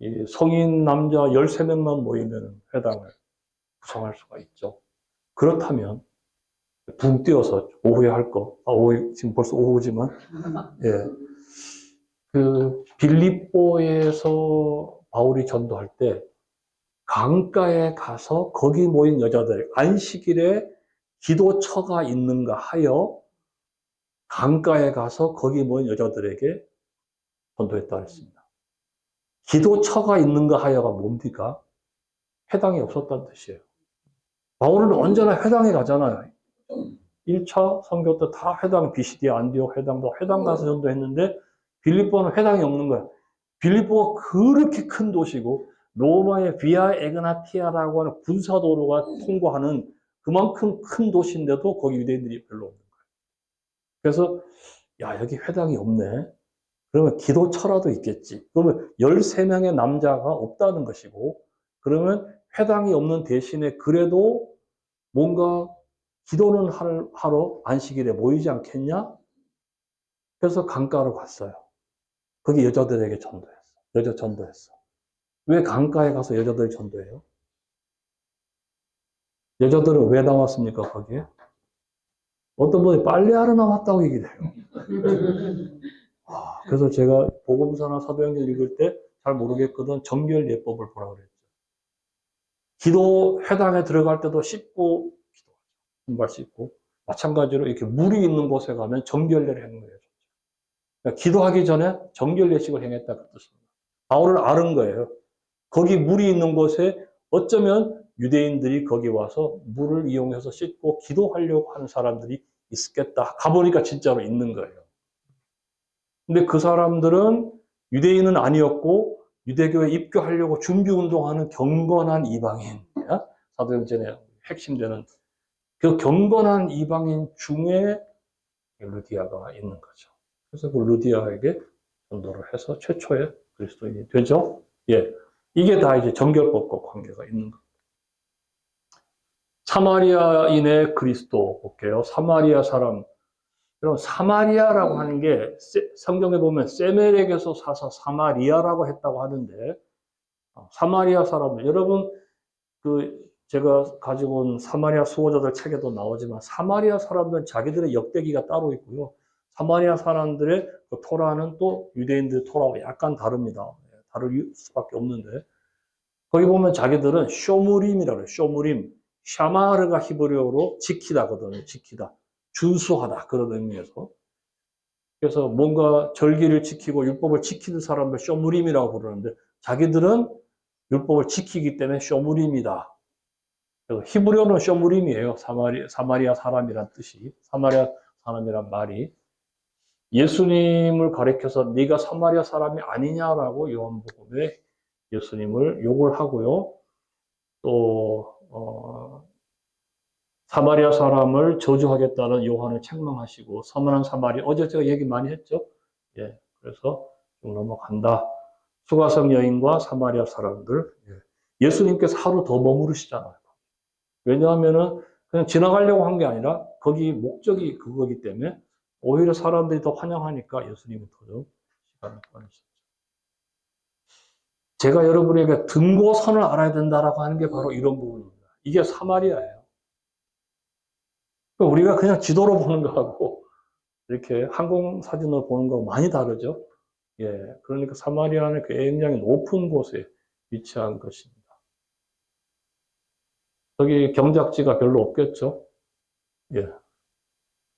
이 성인 남자 13명만 모이면 회당을 구성할 수가 있죠. 그렇다면 붕 띄어서 오후에 할 거, 오후, 지금 벌써 오후지만, 그 빌립보에서 바울이 전도할 때 강가에 가서 거기 모인 여자들, 안식일에 기도처가 있는가 하여 강가에 가서 거기 모인 여자들에게 전도했다 했습니다. 기도처가 있는가 하여가 뭡니까? 회당이 없었다는 뜻이에요. 바울은 언제나 회당에 가잖아요. 1차 선교 때 다 회당, 비시디아, 안디옥 회당도 회당 가서 전도했는데 빌립보는 회당이 없는 거예요. 빌립보가 그렇게 큰 도시고 로마의 비아 에그나티아라고 하는 군사도로가 통과하는 그만큼 큰 도시인데도 거기 유대인들이 별로 없는 거예요. 그래서 야, 여기 회당이 없네. 그러면 기도처라도 있겠지. 그러면 13명의 남자가 없다는 것이고, 그러면 회당이 없는 대신에 그래도 뭔가 기도는 하러 안식일에 모이지 않겠냐? 그래서 강가로 갔어요. 거기 여자들에게 전도했어. 여자 전도했어. 왜 강가에 가서 여자들 전도해요? 여자들은 왜 나왔습니까, 거기에? 어떤 분이 빨래하러 나왔다고 얘기를 해요. 그래서 제가 복음서나 사도행전 읽을 때 잘 모르겠거든 정결 예법을 보라고 그랬죠. 기도 회당에 들어갈 때도 씻고 기도하죠. 신발 씻고. 마찬가지로 이렇게 물이 있는 곳에 가면 정결례를 하는 거예요. 그러니까 기도하기 전에 정결 예식을 행했다 그 뜻입니다. 바울을 아는 거예요. 거기 물이 있는 곳에 어쩌면 유대인들이 거기 와서 물을 이용해서 씻고 기도하려고 하는 사람들이 있겠다. 가보니까 진짜로 있는 거예요. 근데 그 사람들은 유대인은 아니었고 유대교에 입교하려고 준비운동하는 경건한 이방인. 사도행전의 핵심되는 그 경건한 이방인 중에 루디아가 있는 거죠. 그래서 그 루디아에게 전도를 해서 최초의 그리스도인이 되죠. 이게 다 이제 정결법과 관계가 있는 겁니다. 사마리아인의 그리스도 볼게요. 사마리아 사람. 여러분, 사마리아라고 하는 게 성경에 보면 세멜에게서 사서 사마리아라고 했다고 하는데, 사마리아 사람들, 여러분, 제가 가지고 온 사마리아 수호자들 책에도 나오지만, 사마리아 사람들은 자기들의 역대기가 따로 있고요. 사마리아 사람들의 그 토라는 또 유대인들의 토라와 약간 다릅니다. 다를 수밖에 없는데, 거기 보면 자기들은 쇼무림이라고 해요. 쇼무림. 샤마르가 히브리어로 지키다거든요. 지키다. 준수하다. 그런 의미에서. 그래서 뭔가 절기를 지키고 율법을 지키는 사람을 쇼무림이라고 부르는데, 자기들은 율법을 지키기 때문에 쇼무림이다. 히브리어는 쇼무림이에요. 사마리아 사람이란 뜻이. 사마리아 사람이란 말이. 예수님을 가리켜서 네가 사마리아 사람이 아니냐라고 요한복음에 예수님을 욕을 하고요. 또 사마리아 사람을 저주하겠다는 요한을 책망하시고 서문한 사마리 어제 제가 얘기 많이 했죠. 그래서 좀 넘어간다. 수가성 여인과 사마리아 사람들. 예수님께서 하루 더 머무르시잖아요. 왜냐하면은 그냥 지나가려고 한 게 아니라 거기 목적이 그거기 때문에 오히려 사람들이 더 환영하니까 예수님은 더 시간을 보내셨죠. 제가 여러분에게 등고선을 알아야 된다라고 하는 게 바로 이런 부분입니다. 이게 사마리아예요. 우리가 그냥 지도로 보는 거하고 이렇게 항공사진으로 보는 거하고 많이 다르죠. 그러니까 사마리아는 굉장히 높은 곳에 위치한 것입니다. 여기 경작지가 별로 없겠죠.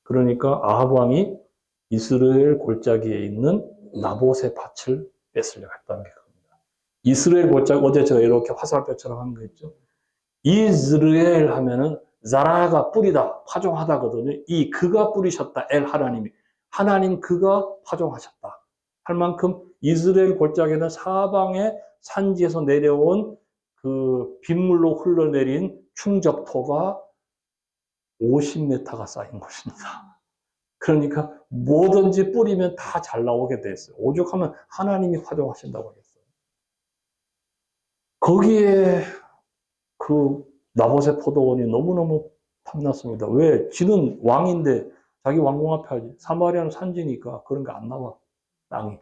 그러니까 아합 왕이 이스라엘 골짜기에 있는 나봇의 밭을 뺏으려고 했다는 게 겁니다. 이스라엘 골짜기, 어제 제가 이렇게 화살표처럼 한 거 있죠. 이스라엘 하면은 자라가 뿌리다, 파종하다거든요. 이 그가 뿌리셨다, 엘 하나님이. 하나님 그가 파종하셨다. 할 만큼 이스라엘 골짜기는 사방의 산지에서 내려온 그 빗물로 흘러내린 충적토가 50m가 쌓인 것입니다. 그러니까 뭐든지 뿌리면 다 잘 나오게 돼 있어요. 오죽하면 하나님이 파종하신다고 했어요. 거기에 그 나봇의 포도원이 너무너무 탐났습니다. 왜? 지는 왕인데 자기 왕궁 앞에 하지. 사마리아는 산지니까 그런 거 안 나와, 땅이.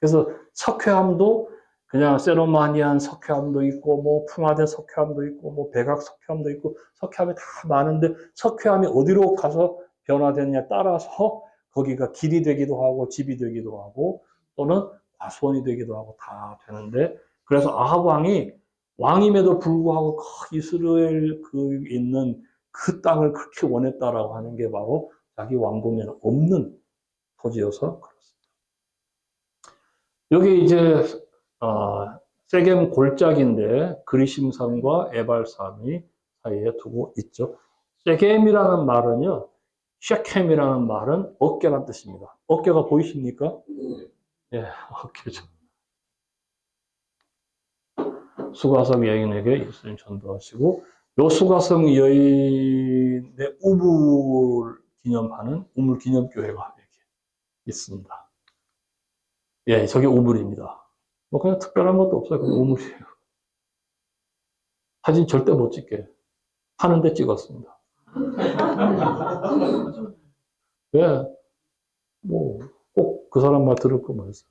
그래서 석회암도 그냥 세로마니안 석회암도 있고, 뭐 풍화된 석회암도 있고, 뭐 백악 석회암도 있고, 석회암이 다 많은데 석회암이 어디로 가서 변화되느냐에 따라서 거기가 길이 되기도 하고 집이 되기도 하고 또는 과수원이 되기도 하고 다 되는데, 그래서 아합 왕이 왕임에도 불구하고 이스라엘 그 있는 그 땅을 그렇게 원했다라고 하는 게 바로 자기 왕궁에는 없는 토지여서 그렇습니다. 여기 이제 세겜 골짜기인데 그리심산과 에발산이 사이에 두고 있죠. 세겜이라는 말은요, 쉐켐이라는 말은 어깨란 뜻입니다. 어깨가 보이십니까? 예, 어깨죠. 수가성 여인에게 예수님 전도하시고, 요 수가성 여인의 우물 기념하는 우물 기념교회가 이렇게 있습니다. 예, 저게 우물입니다. 뭐 그냥 특별한 것도 없어요. 그냥 우물이에요. 사진 절대 못 찍게 하는데 찍었습니다. 왜? 뭐 꼭 그 사람 말 들을 거면 했어요.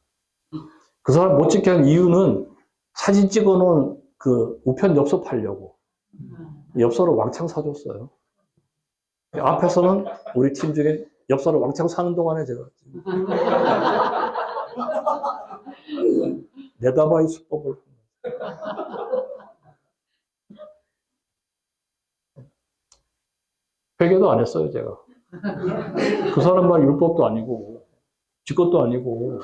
그 사람 못 찍게 한 이유는 사진 찍어놓은 그 우편 엽서 팔려고 엽서를 왕창 사줬어요. 앞에서는 우리 팀 중에 엽서를 왕창 사는 동안에 제가 내다봐의 수법을 회개도 안 했어요, 제가. 그 사람 말 율법도 아니고 지 것도 아니고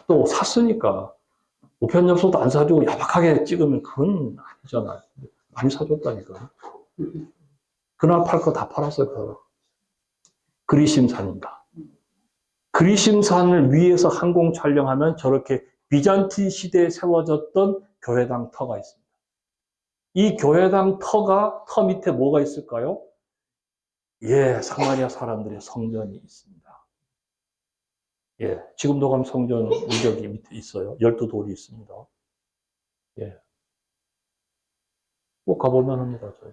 또 샀으니까 우편 엽서도 안 사주고 야박하게 찍으면 그건 아니잖아요. 많이 사줬다니까. 그날 팔 거 다 팔았어요. 그 그리심산입니다. 그리심산을 위에서 항공 촬영하면 저렇게 비잔틴 시대에 세워졌던 교회당 터가 있습니다. 이 교회당 터 밑에 뭐가 있을까요? 예, 사마리아 사람들의 성전이 있습니다. 예, 지금도 가면 성전 유적이 밑에 있어요. 12돌이 있습니다. 예. 꼭 가볼만 합니다, 저희.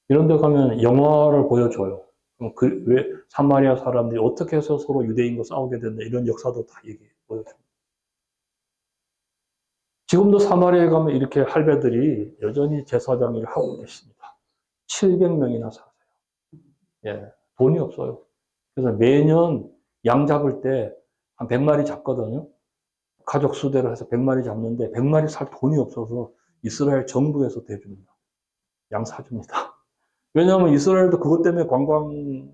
이런 데 가면 영화를 보여줘요. 왜 사마리아 사람들이 어떻게 해서 서로 유대인과 싸우게 됐나 이런 역사도 다 보여줍니다. 지금도 사마리아에 가면 이렇게 할배들이 여전히 제사장 일을 하고 계십니다. 700명이나 사세요. 예, 돈이 없어요. 그래서 매년 양 잡을 때 한 100마리 잡거든요. 가족 수대로 해서 100마리 잡는데 100마리 살 돈이 없어서 이스라엘 정부에서 대줍니다. 양 사줍니다. 왜냐하면 이스라엘도 그것 때문에 관광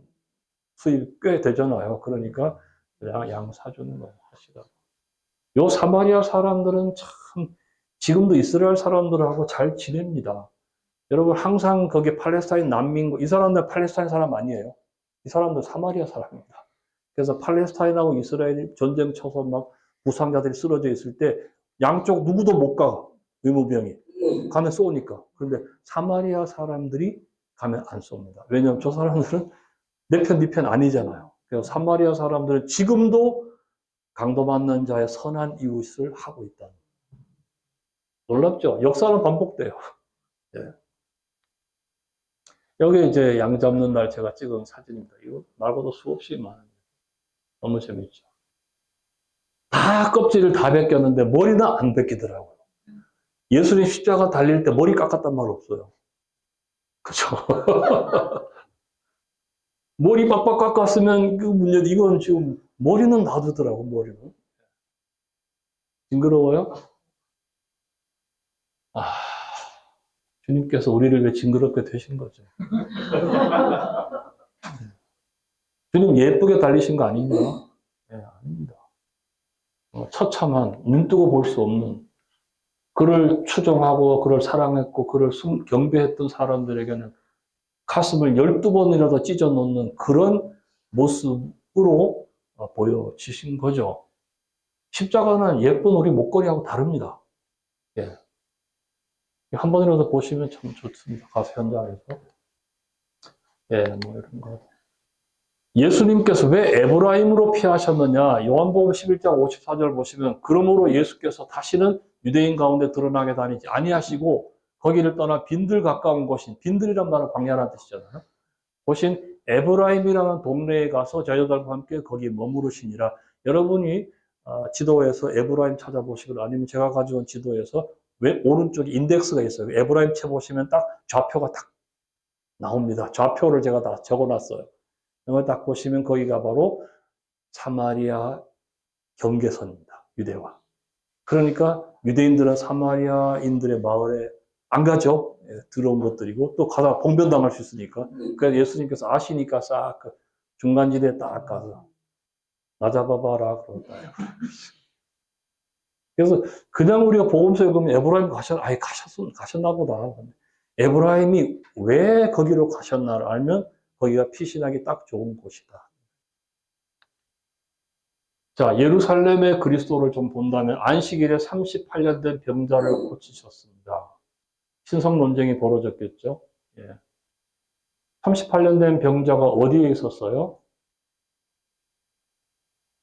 수입 꽤 되잖아요. 그러니까 양 사주는 거 하시라고. 요 사마리아 사람들은 참 지금도 이스라엘 사람들하고 잘 지냅니다. 여러분 항상 거기 팔레스타인 난민, 이 사람들 팔레스타인 사람 아니에요. 이 사람들 사마리아 사람입니다. 그래서 팔레스타인하고 이스라엘이 전쟁 쳐서 막 부상자들이 쓰러져 있을 때 양쪽 누구도 못 가. 의무병이. 가면 쏘니까. 그런데 사마리아 사람들이 가면 안 쏩니다. 왜냐하면 저 사람들은 내 편, 네 편 아니잖아요. 그래서 사마리아 사람들은 지금도 강도받는 자의 선한 이웃을 하고 있다. 놀랍죠? 역사는 반복돼요. 예. 여기 이제 양 잡는 날 제가 찍은 사진입니다. 이거 말고도 수없이 많은데 너무 재밌죠. 다 껍질을 다 벗겼는데 머리는 안 벗기더라고요. 예수님 십자가 달릴 때 머리 깎았단 말 없어요. 그죠? 머리 빡빡 깎았으면 그 문제, 이건 지금 머리는 놔두더라고, 머리는. 징그러워요? 주님께서 우리를 왜 징그럽게 되신 거죠? 주님 예쁘게 달리신 거 아닙니다. 네, 아닙니다. 처참한, 눈 뜨고 볼 수 없는, 그를 추종하고 그를 사랑했고 그를 경배했던 사람들에게는 가슴을 12번이라도 찢어 놓는 그런 모습으로 보여지신 거죠. 십자가는 예쁜 우리 목걸이하고 다릅니다. 예. 한 번이라도 보시면 참 좋습니다. 가수 현장에서. 예, 뭐 이런 거. 예수님께서 왜 에브라임으로 피하셨느냐? 요한복음 11장 54절 보시면 그러므로 예수께서 다시는 유대인 가운데 드러나게 다니지 아니하시고 거기를 떠나 빈들 가까운 곳인 빈들이란 말은 광야라는 뜻이잖아요. 보신 에브라임이라는 동네에 가서 저희들과 함께 거기 머무르시니라. 여러분이 지도에서 에브라임 찾아보시거나 아니면 제가 가져온 지도에서 왜 오른쪽에 인덱스가 있어요. 에브라임 쳐보시면 딱 좌표가 딱 나옵니다. 좌표를 제가 다 적어놨어요. 이걸 딱 보시면 거기가 바로 사마리아 경계선입니다. 유대와. 그러니까 유대인들은 사마리아인들의 마을에 안 가죠. 들어온 것들이고 또 가다 봉변당할 수 있으니까. 그래서 예수님께서 아시니까 싹 중간지대에 딱 가서 나 잡아봐라 그러다요. 그래서 그냥 우리가 복음서에 보면 에브라임 가셨나 보다. 에브라임이 왜 거기로 가셨나를 알면 거기가 피신하기 딱 좋은 곳이다. 자, 예루살렘의 그리스도를 좀 본다면 안식일에 38년 된 병자를 고치셨습니다. 신성 논쟁이 벌어졌겠죠. 예. 38년 된 병자가 어디에 있었어요?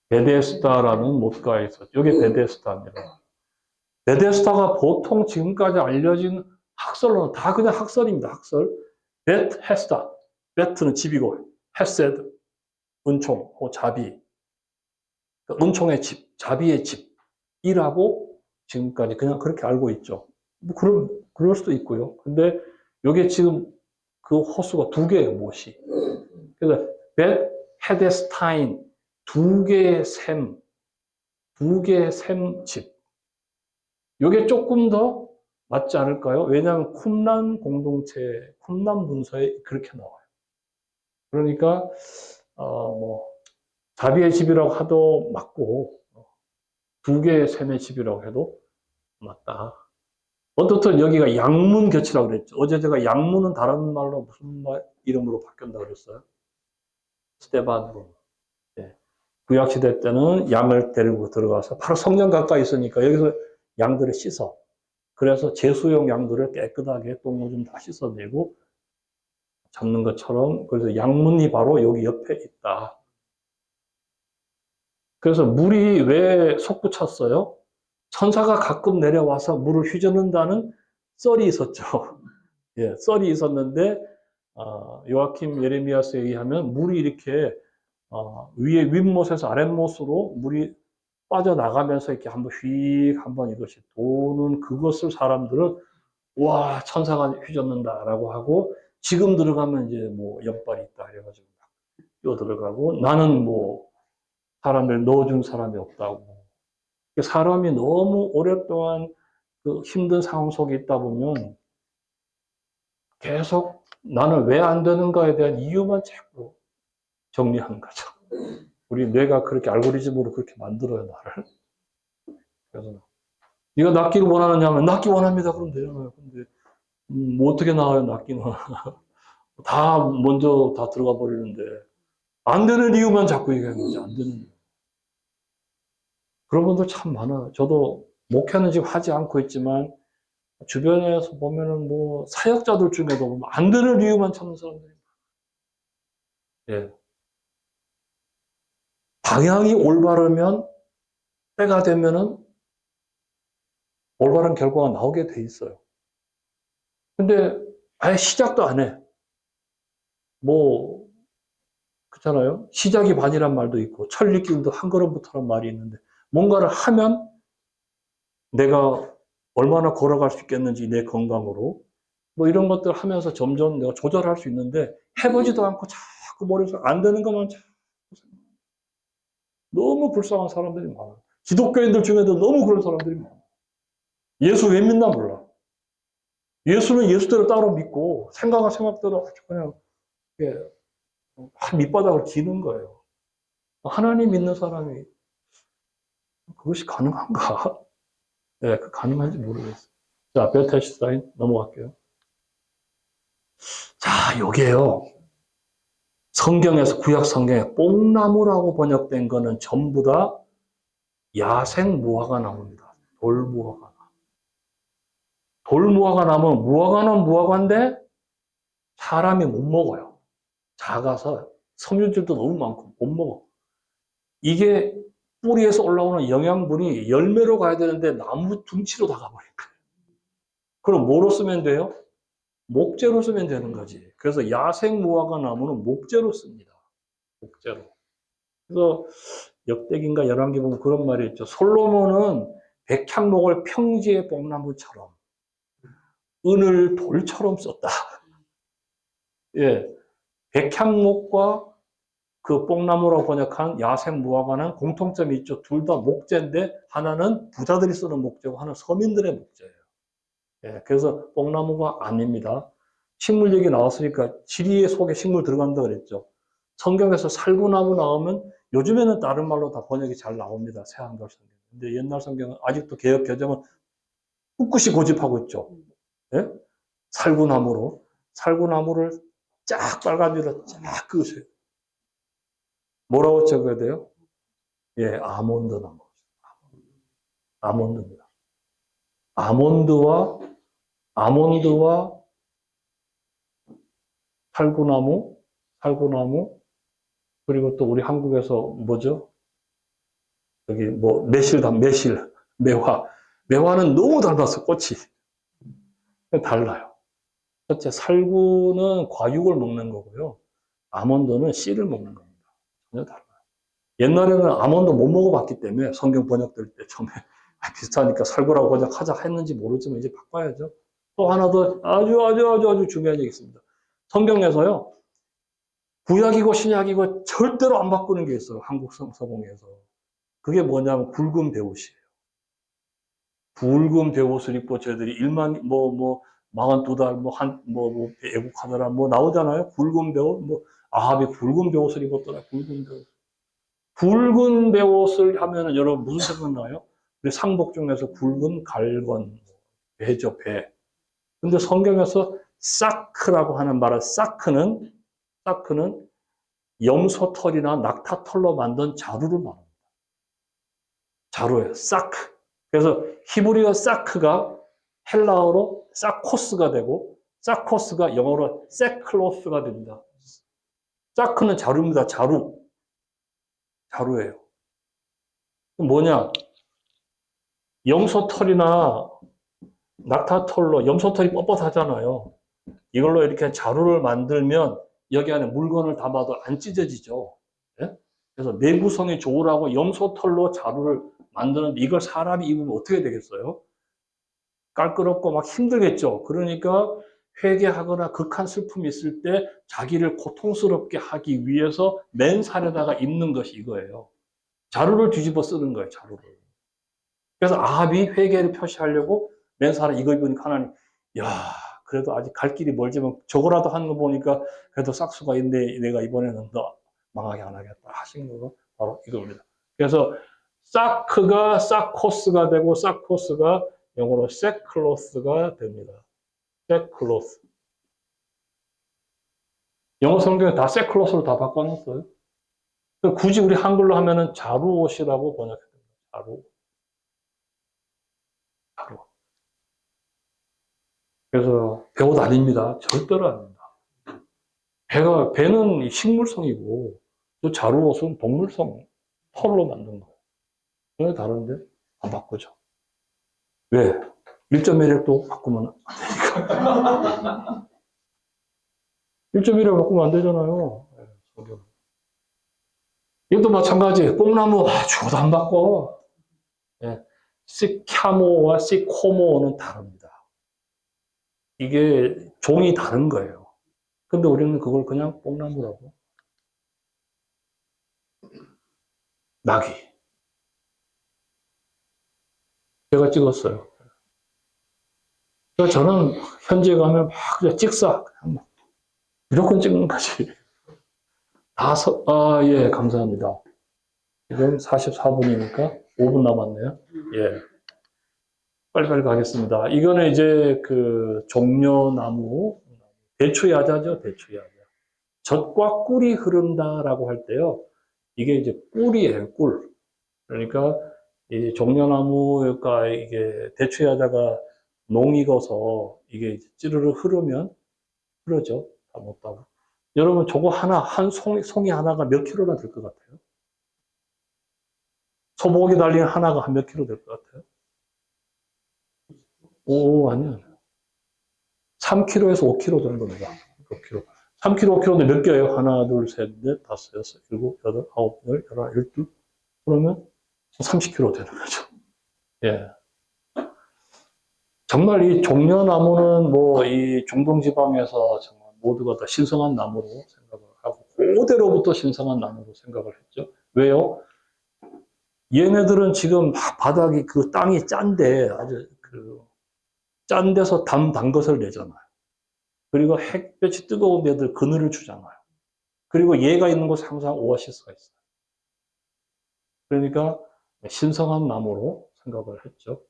베데스다라는 못가에 있었죠. 이게 베데스다입니다. 베데스다가 보통 지금까지 알려진 학설로는 다 그냥 학설입니다. 학설. 베트헤스다. 베트는 집이고 헤세드, 은총, 자비. 은총의 집, 자비의 집이라고 지금까지 그냥 그렇게 알고 있죠. 뭐 그럴 수도 있고요. 근데 이게 지금 그 호수가 두 개의 못이. 그래서 베트 헤데스타인 두 개의 샘 집. 이게 조금 더 맞지 않을까요? 왜냐하면 쿰란 공동체, 쿰란 문서에 그렇게 나와요. 그러니까 뭐 자비의 집이라고 하도 맞고 두 개의 샘의 집이라고 해도 맞다. 어떻든 여기가 양문교치라고 그랬죠. 어제 제가 양문은 다른 말로 무슨 이름으로 바뀐다고 그랬어요? 스테반으로. 네. 구약시대 때는 양을 데리고 들어가서 바로 성전 가까이 있으니까 여기서 양들을 씻어. 그래서 제수용 양들을 깨끗하게 똥오줌 다 씻어내고 잡는 것처럼 그래서 양문이 바로 여기 옆에 있다. 그래서 물이 왜 솟구쳤어요? 천사가 가끔 내려와서 물을 휘저는다는 썰이 있었죠. 예, 썰이 있었는데 요아킴 예레미야스에 의하면 물이 이렇게 위에 윗못에서 아랫못으로 물이 빠져나가면서 이렇게 한번 한번 이것이 도는 그것을 사람들은 와 천사가 휘젓는다라고 하고 지금 들어가면 이제 뭐 옆발이 있다 이래가지고 뛰어 들어가고 나는 뭐 사람을 넣어준 사람이 없다고. 사람이 너무 오랫동안 그 힘든 상황 속에 있다 보면 계속 나는 왜 안 되는가에 대한 이유만 자꾸 정리하는 거죠. 우리 뇌가 그렇게 알고리즘으로 그렇게 만들어요, 나를. 그래서 네가 낫기를 원하느냐 하면 낫기 원합니다. 그럼 되잖아요. 근데 뭐 어떻게 나와요, 낫기는. 다 먼저 다 들어가 버리는데 안 되는 이유만 자꾸 얘기하는 거죠. 안 되는 이유. 그런 분들 참 많아요. 저도 목회는 지금 하지 않고 있지만 주변에서 보면은 뭐 사역자들 중에도 보면 안 되는 이유만 찾는 사람들이 예. 방향이 올바르면 때가 되면은 올바른 결과가 나오게 돼 있어요. 근데 아예 시작도 안 해. 뭐 그렇잖아요. 시작이 반이란 말도 있고 천리길도 한 걸음부터란 말이 있는데 뭔가를 하면 내가 얼마나 걸어갈 수 있겠는지 내 건강으로 뭐 이런 것들 하면서 점점 내가 조절할 수 있는데 해보지도 않고 자꾸 머릿속에 안 되는 것만 자꾸 너무 불쌍한 사람들이 많아요. 기독교인들 중에도 너무 그런 사람들이 많아요. 예수 왜 믿나 몰라. 예수는 예수대로 따로 믿고 생각은 생각대로 아주 그냥 밑바닥을 기는 거예요. 하나님 믿는 사람이 그것이 가능한가? 네, 그 가능한지 모르겠어요. 자, 베르텔슈타인 넘어갈게요. 자, 요게요. 성경에서, 구약 성경에 뽕나무라고 번역된 거는 전부 다 야생 무화과 나무입니다. 돌무화과. 돌무화과 나무는 무화과는 무화과인데 사람이 못 먹어요. 작아서 섬유질도 너무 많고 못 먹어. 이게 뿌리에서 올라오는 영양분이 열매로 가야 되는데 나무 둥치로 다 가버린 거예요. 그럼 뭐로 쓰면 돼요? 목재로 쓰면 되는 거지. 그래서 야생 무화과 나무는 목재로 씁니다. 목재로. 그래서 역대기인가 열왕기 보면 그런 말이 있죠. 솔로몬은 백향목을 평지의 뽕나무처럼 은을 돌처럼 썼다. 예. 백향목과 그 뽕나무라고 번역한 야생 무화과는 공통점이 있죠. 둘 다 목재인데 하나는 부자들이 쓰는 목재고 하나는 서민들의 목재예요. 예. 그래서 뽕나무가 아닙니다. 식물 얘기 나왔으니까 지리의 속에 식물 들어간다 그랬죠. 성경에서 살구나무 나오면 요즘에는 다른 말로 다 번역이 잘 나옵니다. 새한글 성경. 근데 옛날 성경은 아직도 개역 개정은 꿋꿋이 고집하고 있죠. 예? 살구나무를 쫙 빨간지로 쫙 그으세요. 뭐라고 적어야 돼요? 예, 아몬드 나무. 아몬드입니다. 아몬드와 살구나무, 그리고 또 우리 한국에서 뭐죠? 여기 뭐 매화. 매화는 너무 닮았어, 꽃이. 달라요. 첫째, 살구는 과육을 먹는 거고요. 아몬드는 씨를 먹는 겁니다. 전혀 달라요. 옛날에는 아몬드 못 먹어봤기 때문에 성경 번역될 때 처음에 비슷하니까 살구라고 번역하자 했는지 모르지만 이제 바꿔야죠. 또 하나 더 아주 중요한 얘기 있습니다. 성경에서요, 구약이고 신약이고 절대로 안 바꾸는 게 있어요. 한국 서공에서. 그게 뭐냐면 굵은 베옷이에요. 굵은 베옷을 입고 저희들이 42달, 애국하더라, 나오잖아요. 굵은 베옷, 아합이 굵은 베옷을 입었더라, 굵은 베옷. 굵은 베옷을 하면은 여러분 무슨 생각나요? 우리 상복 중에서 굵은 갈건, 배죠, 배. 근데 성경에서 사크라고 하는 말은 사크는 염소털이나 낙타털로 만든 자루를 말합니다. 자루예요. 사크. 그래서 히브리어 사크가 헬라어로 사코스가 되고 사코스가 영어로 세클로스가 됩니다. 사크는 자루입니다. 자루예요. 뭐냐? 염소털이나 낙타털로, 염소털이 뻣뻣하잖아요. 이걸로 이렇게 자루를 만들면 여기 안에 물건을 담아도 안 찢어지죠. 예? 그래서 내구성이 좋으라고 염소털로 자루를 만드는데 이걸 사람이 입으면 어떻게 되겠어요? 깔끄럽고 막 힘들겠죠. 그러니까 회개하거나 극한 슬픔이 있을 때 자기를 고통스럽게 하기 위해서 맨살에다가 입는 것이 이거예요. 자루를 뒤집어 쓰는 거예요, 자루를. 그래서 아합이 회개를 표시하려고 맨살에 이거 입으니까 하나님, 야, 그래도 아직 갈 길이 멀지만 저거라도 하는 거 보니까 그래도 싹수가 있는데 내가 이번에는 너 망하게 안 하겠다 하신 거가 바로 이겁니다. 그래서 사크가 사코스가 되고 사코스가 영어로 세클로스가 됩니다. 세클로스. 영어 성경에 다 세클로스로 다 바꿔놨어요. 굳이 우리 한글로 하면은 자루옷이라고 번역합니다. 자루. 그래서 배옷 아닙니다. 절대로 아닙니다. 배는 식물성이고, 또 자루옷은 동물성, 털로 만든 거예요. 전혀 다른데? 안 바꾸죠. 왜? 일점 매력도 바꾸면 안 되니까. 일점 매력 바꾸면 안 되잖아요. 이것도 마찬가지. 뽕나무, 죽어도 안 바꿔. 예. 시카모와 시코모는 다릅니다. 이게 종이 다른 거예요. 근데 우리는 그걸 그냥 뽕나무라고. 나귀. 제가 찍었어요. 저는 현지에 가면 막 그냥 찍사. 무조건 찍는 거지. 예, 감사합니다. 지금 44분이니까 5분 남았네요. 예. 빨리빨리 가겠습니다. 이거는 이제 그 종려나무, 대추야자죠, 대추야자. 젖과 꿀이 흐른다라고 할 때요. 이게 이제 꿀이에요, 꿀. 그러니까 이 종려나무가 이게 대추야자가 농익어서 이게 이제 찌르르 흐르면 흐르죠. 다 못하고. 여러분 저거 하나, 한 송이 하나가 몇 킬로나 될 것 같아요? 소복이 달린 하나가 한 몇 킬로 될 것 같아요? 오, 아니요. 3kg에서 5kg 정도입니다. 5kg. 3kg, 5kg인데 몇 개예요? 하나, 둘, 셋, 넷, 다섯, 여섯, 일곱, 여덟, 아홉, 열, 열하나, 열둘. 그러면 30kg 되는 거죠. 예. 정말 이 종려나무는 뭐 이 중동지방에서 정말 모두가 다 신성한 나무로 생각을 하고, 그대로부터 신성한 나무로 생각을 했죠. 왜요? 얘네들은 지금 막 바닥이 그 땅이 짠데 아주 그 짠 데서 단 것을 내잖아요. 그리고 햇볕이 뜨거운 데들 그늘을 주잖아요. 그리고 얘가 있는 곳에 항상 오아시스가 있어요. 그러니까 신성한 나무로 생각을 했죠.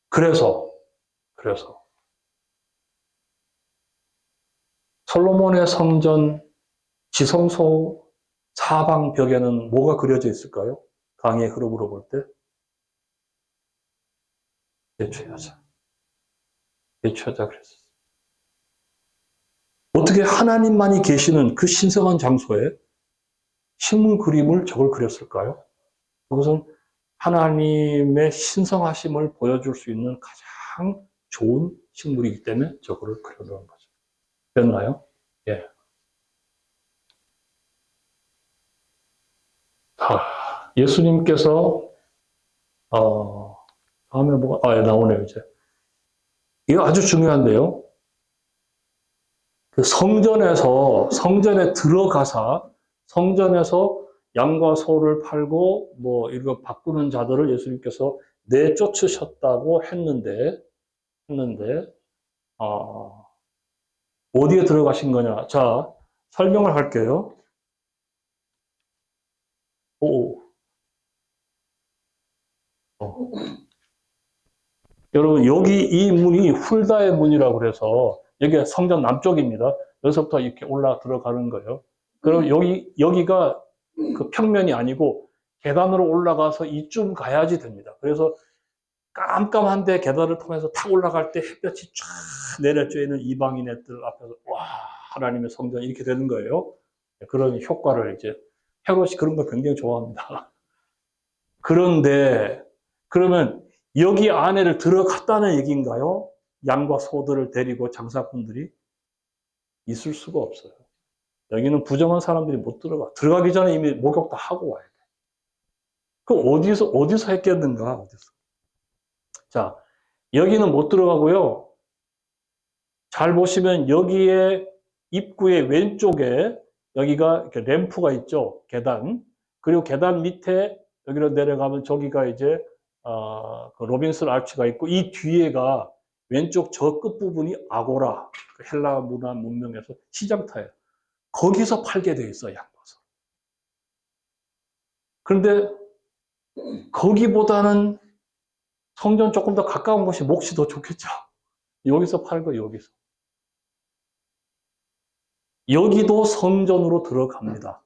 그래서 솔로몬의 성전 지성소 사방 벽에는 뭐가 그려져 있을까요? 강의 흐름으로 볼 때 대추야자. 대추야자 그랬어요. 어떻게 하나님만이 계시는 그 신성한 장소에 식물 그림을 저걸 그렸을까요? 그것은 하나님의 신성하심을 보여줄 수 있는 가장 좋은 식물이기 때문에 저거를 그려놓은 거죠. 됐나요? 예. 예수님께서, 다음에 뭐가, 예, 나오네요, 이제. 이거 아주 중요한데요. 그 성전에 들어가사, 성전에서 양과 소를 팔고, 뭐, 이거 바꾸는 자들을 예수님께서 내쫓으셨다고 했는데, 어디에 들어가신 거냐. 자, 설명을 할게요. 오, 어. 여러분, 여기 이 문이 훌다의 문이라고 그래서, 여기가 성전 남쪽입니다. 여기서부터 이렇게 올라 들어가는 거예요. 그럼 여기가 그 평면이 아니고, 계단으로 올라가서 이쯤 가야지 됩니다. 그래서 깜깜한데 계단을 통해서 탁 올라갈 때 햇볕이 쫙 내려쬐는 이방인 애들 앞에서, 와, 하나님의 성전 이렇게 되는 거예요. 그런 효과를 이제, 헤롯이 그런 걸 굉장히 좋아합니다. 그런데, 그러면 여기 안에를 들어갔다는 얘기인가요? 양과 소들을 데리고 장사꾼들이 있을 수가 없어요. 여기는 부정한 사람들이 못 들어가. 들어가기 전에 이미 목욕 다 하고 와야 돼. 그 어디서 했겠는가? 어디서. 자, 여기는 못 들어가고요. 잘 보시면 여기에 입구의 왼쪽에 여기가 이렇게 램프가 있죠. 계단. 그리고 계단 밑에 여기로 내려가면 저기가 이제 그 로빈슨 아치가 있고, 이 뒤에가 왼쪽 저 끝부분이 아고라, 그 헬라 문화 문명에서 시장터예요. 거기서 팔게 돼 있어요, 양과서. 그런데 거기보다는 성전 조금 더 가까운 곳이 몫이 더 좋겠죠. 여기서 팔고 여기서. 여기도 성전으로 들어갑니다.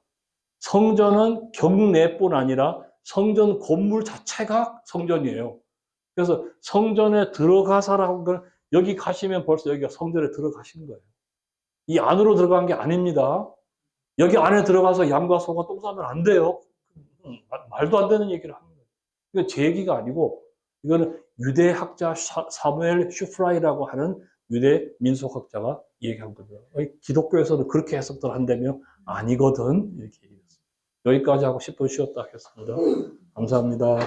성전은 경내뿐 아니라 성전 건물 자체가 성전이에요. 그래서 성전에 들어가서라는 걸, 여기 가시면 벌써 여기가 성전에 들어가신 거예요. 이 안으로 들어간 게 아닙니다. 여기 안에 들어가서 양과 소가 똥 싸면 안 돼요. 말도 안 되는 얘기를 하는 거예요. 이건 제 얘기가 아니고, 이거는 유대 학자 사무엘 슈프라이라고 하는 유대 민속학자가 얘기한 거죠. 기독교에서는 그렇게 해석들 한다며 아니거든, 이렇게 얘기했어요. 여기까지 하고 10분 쉬었다 하겠습니다. 감사합니다.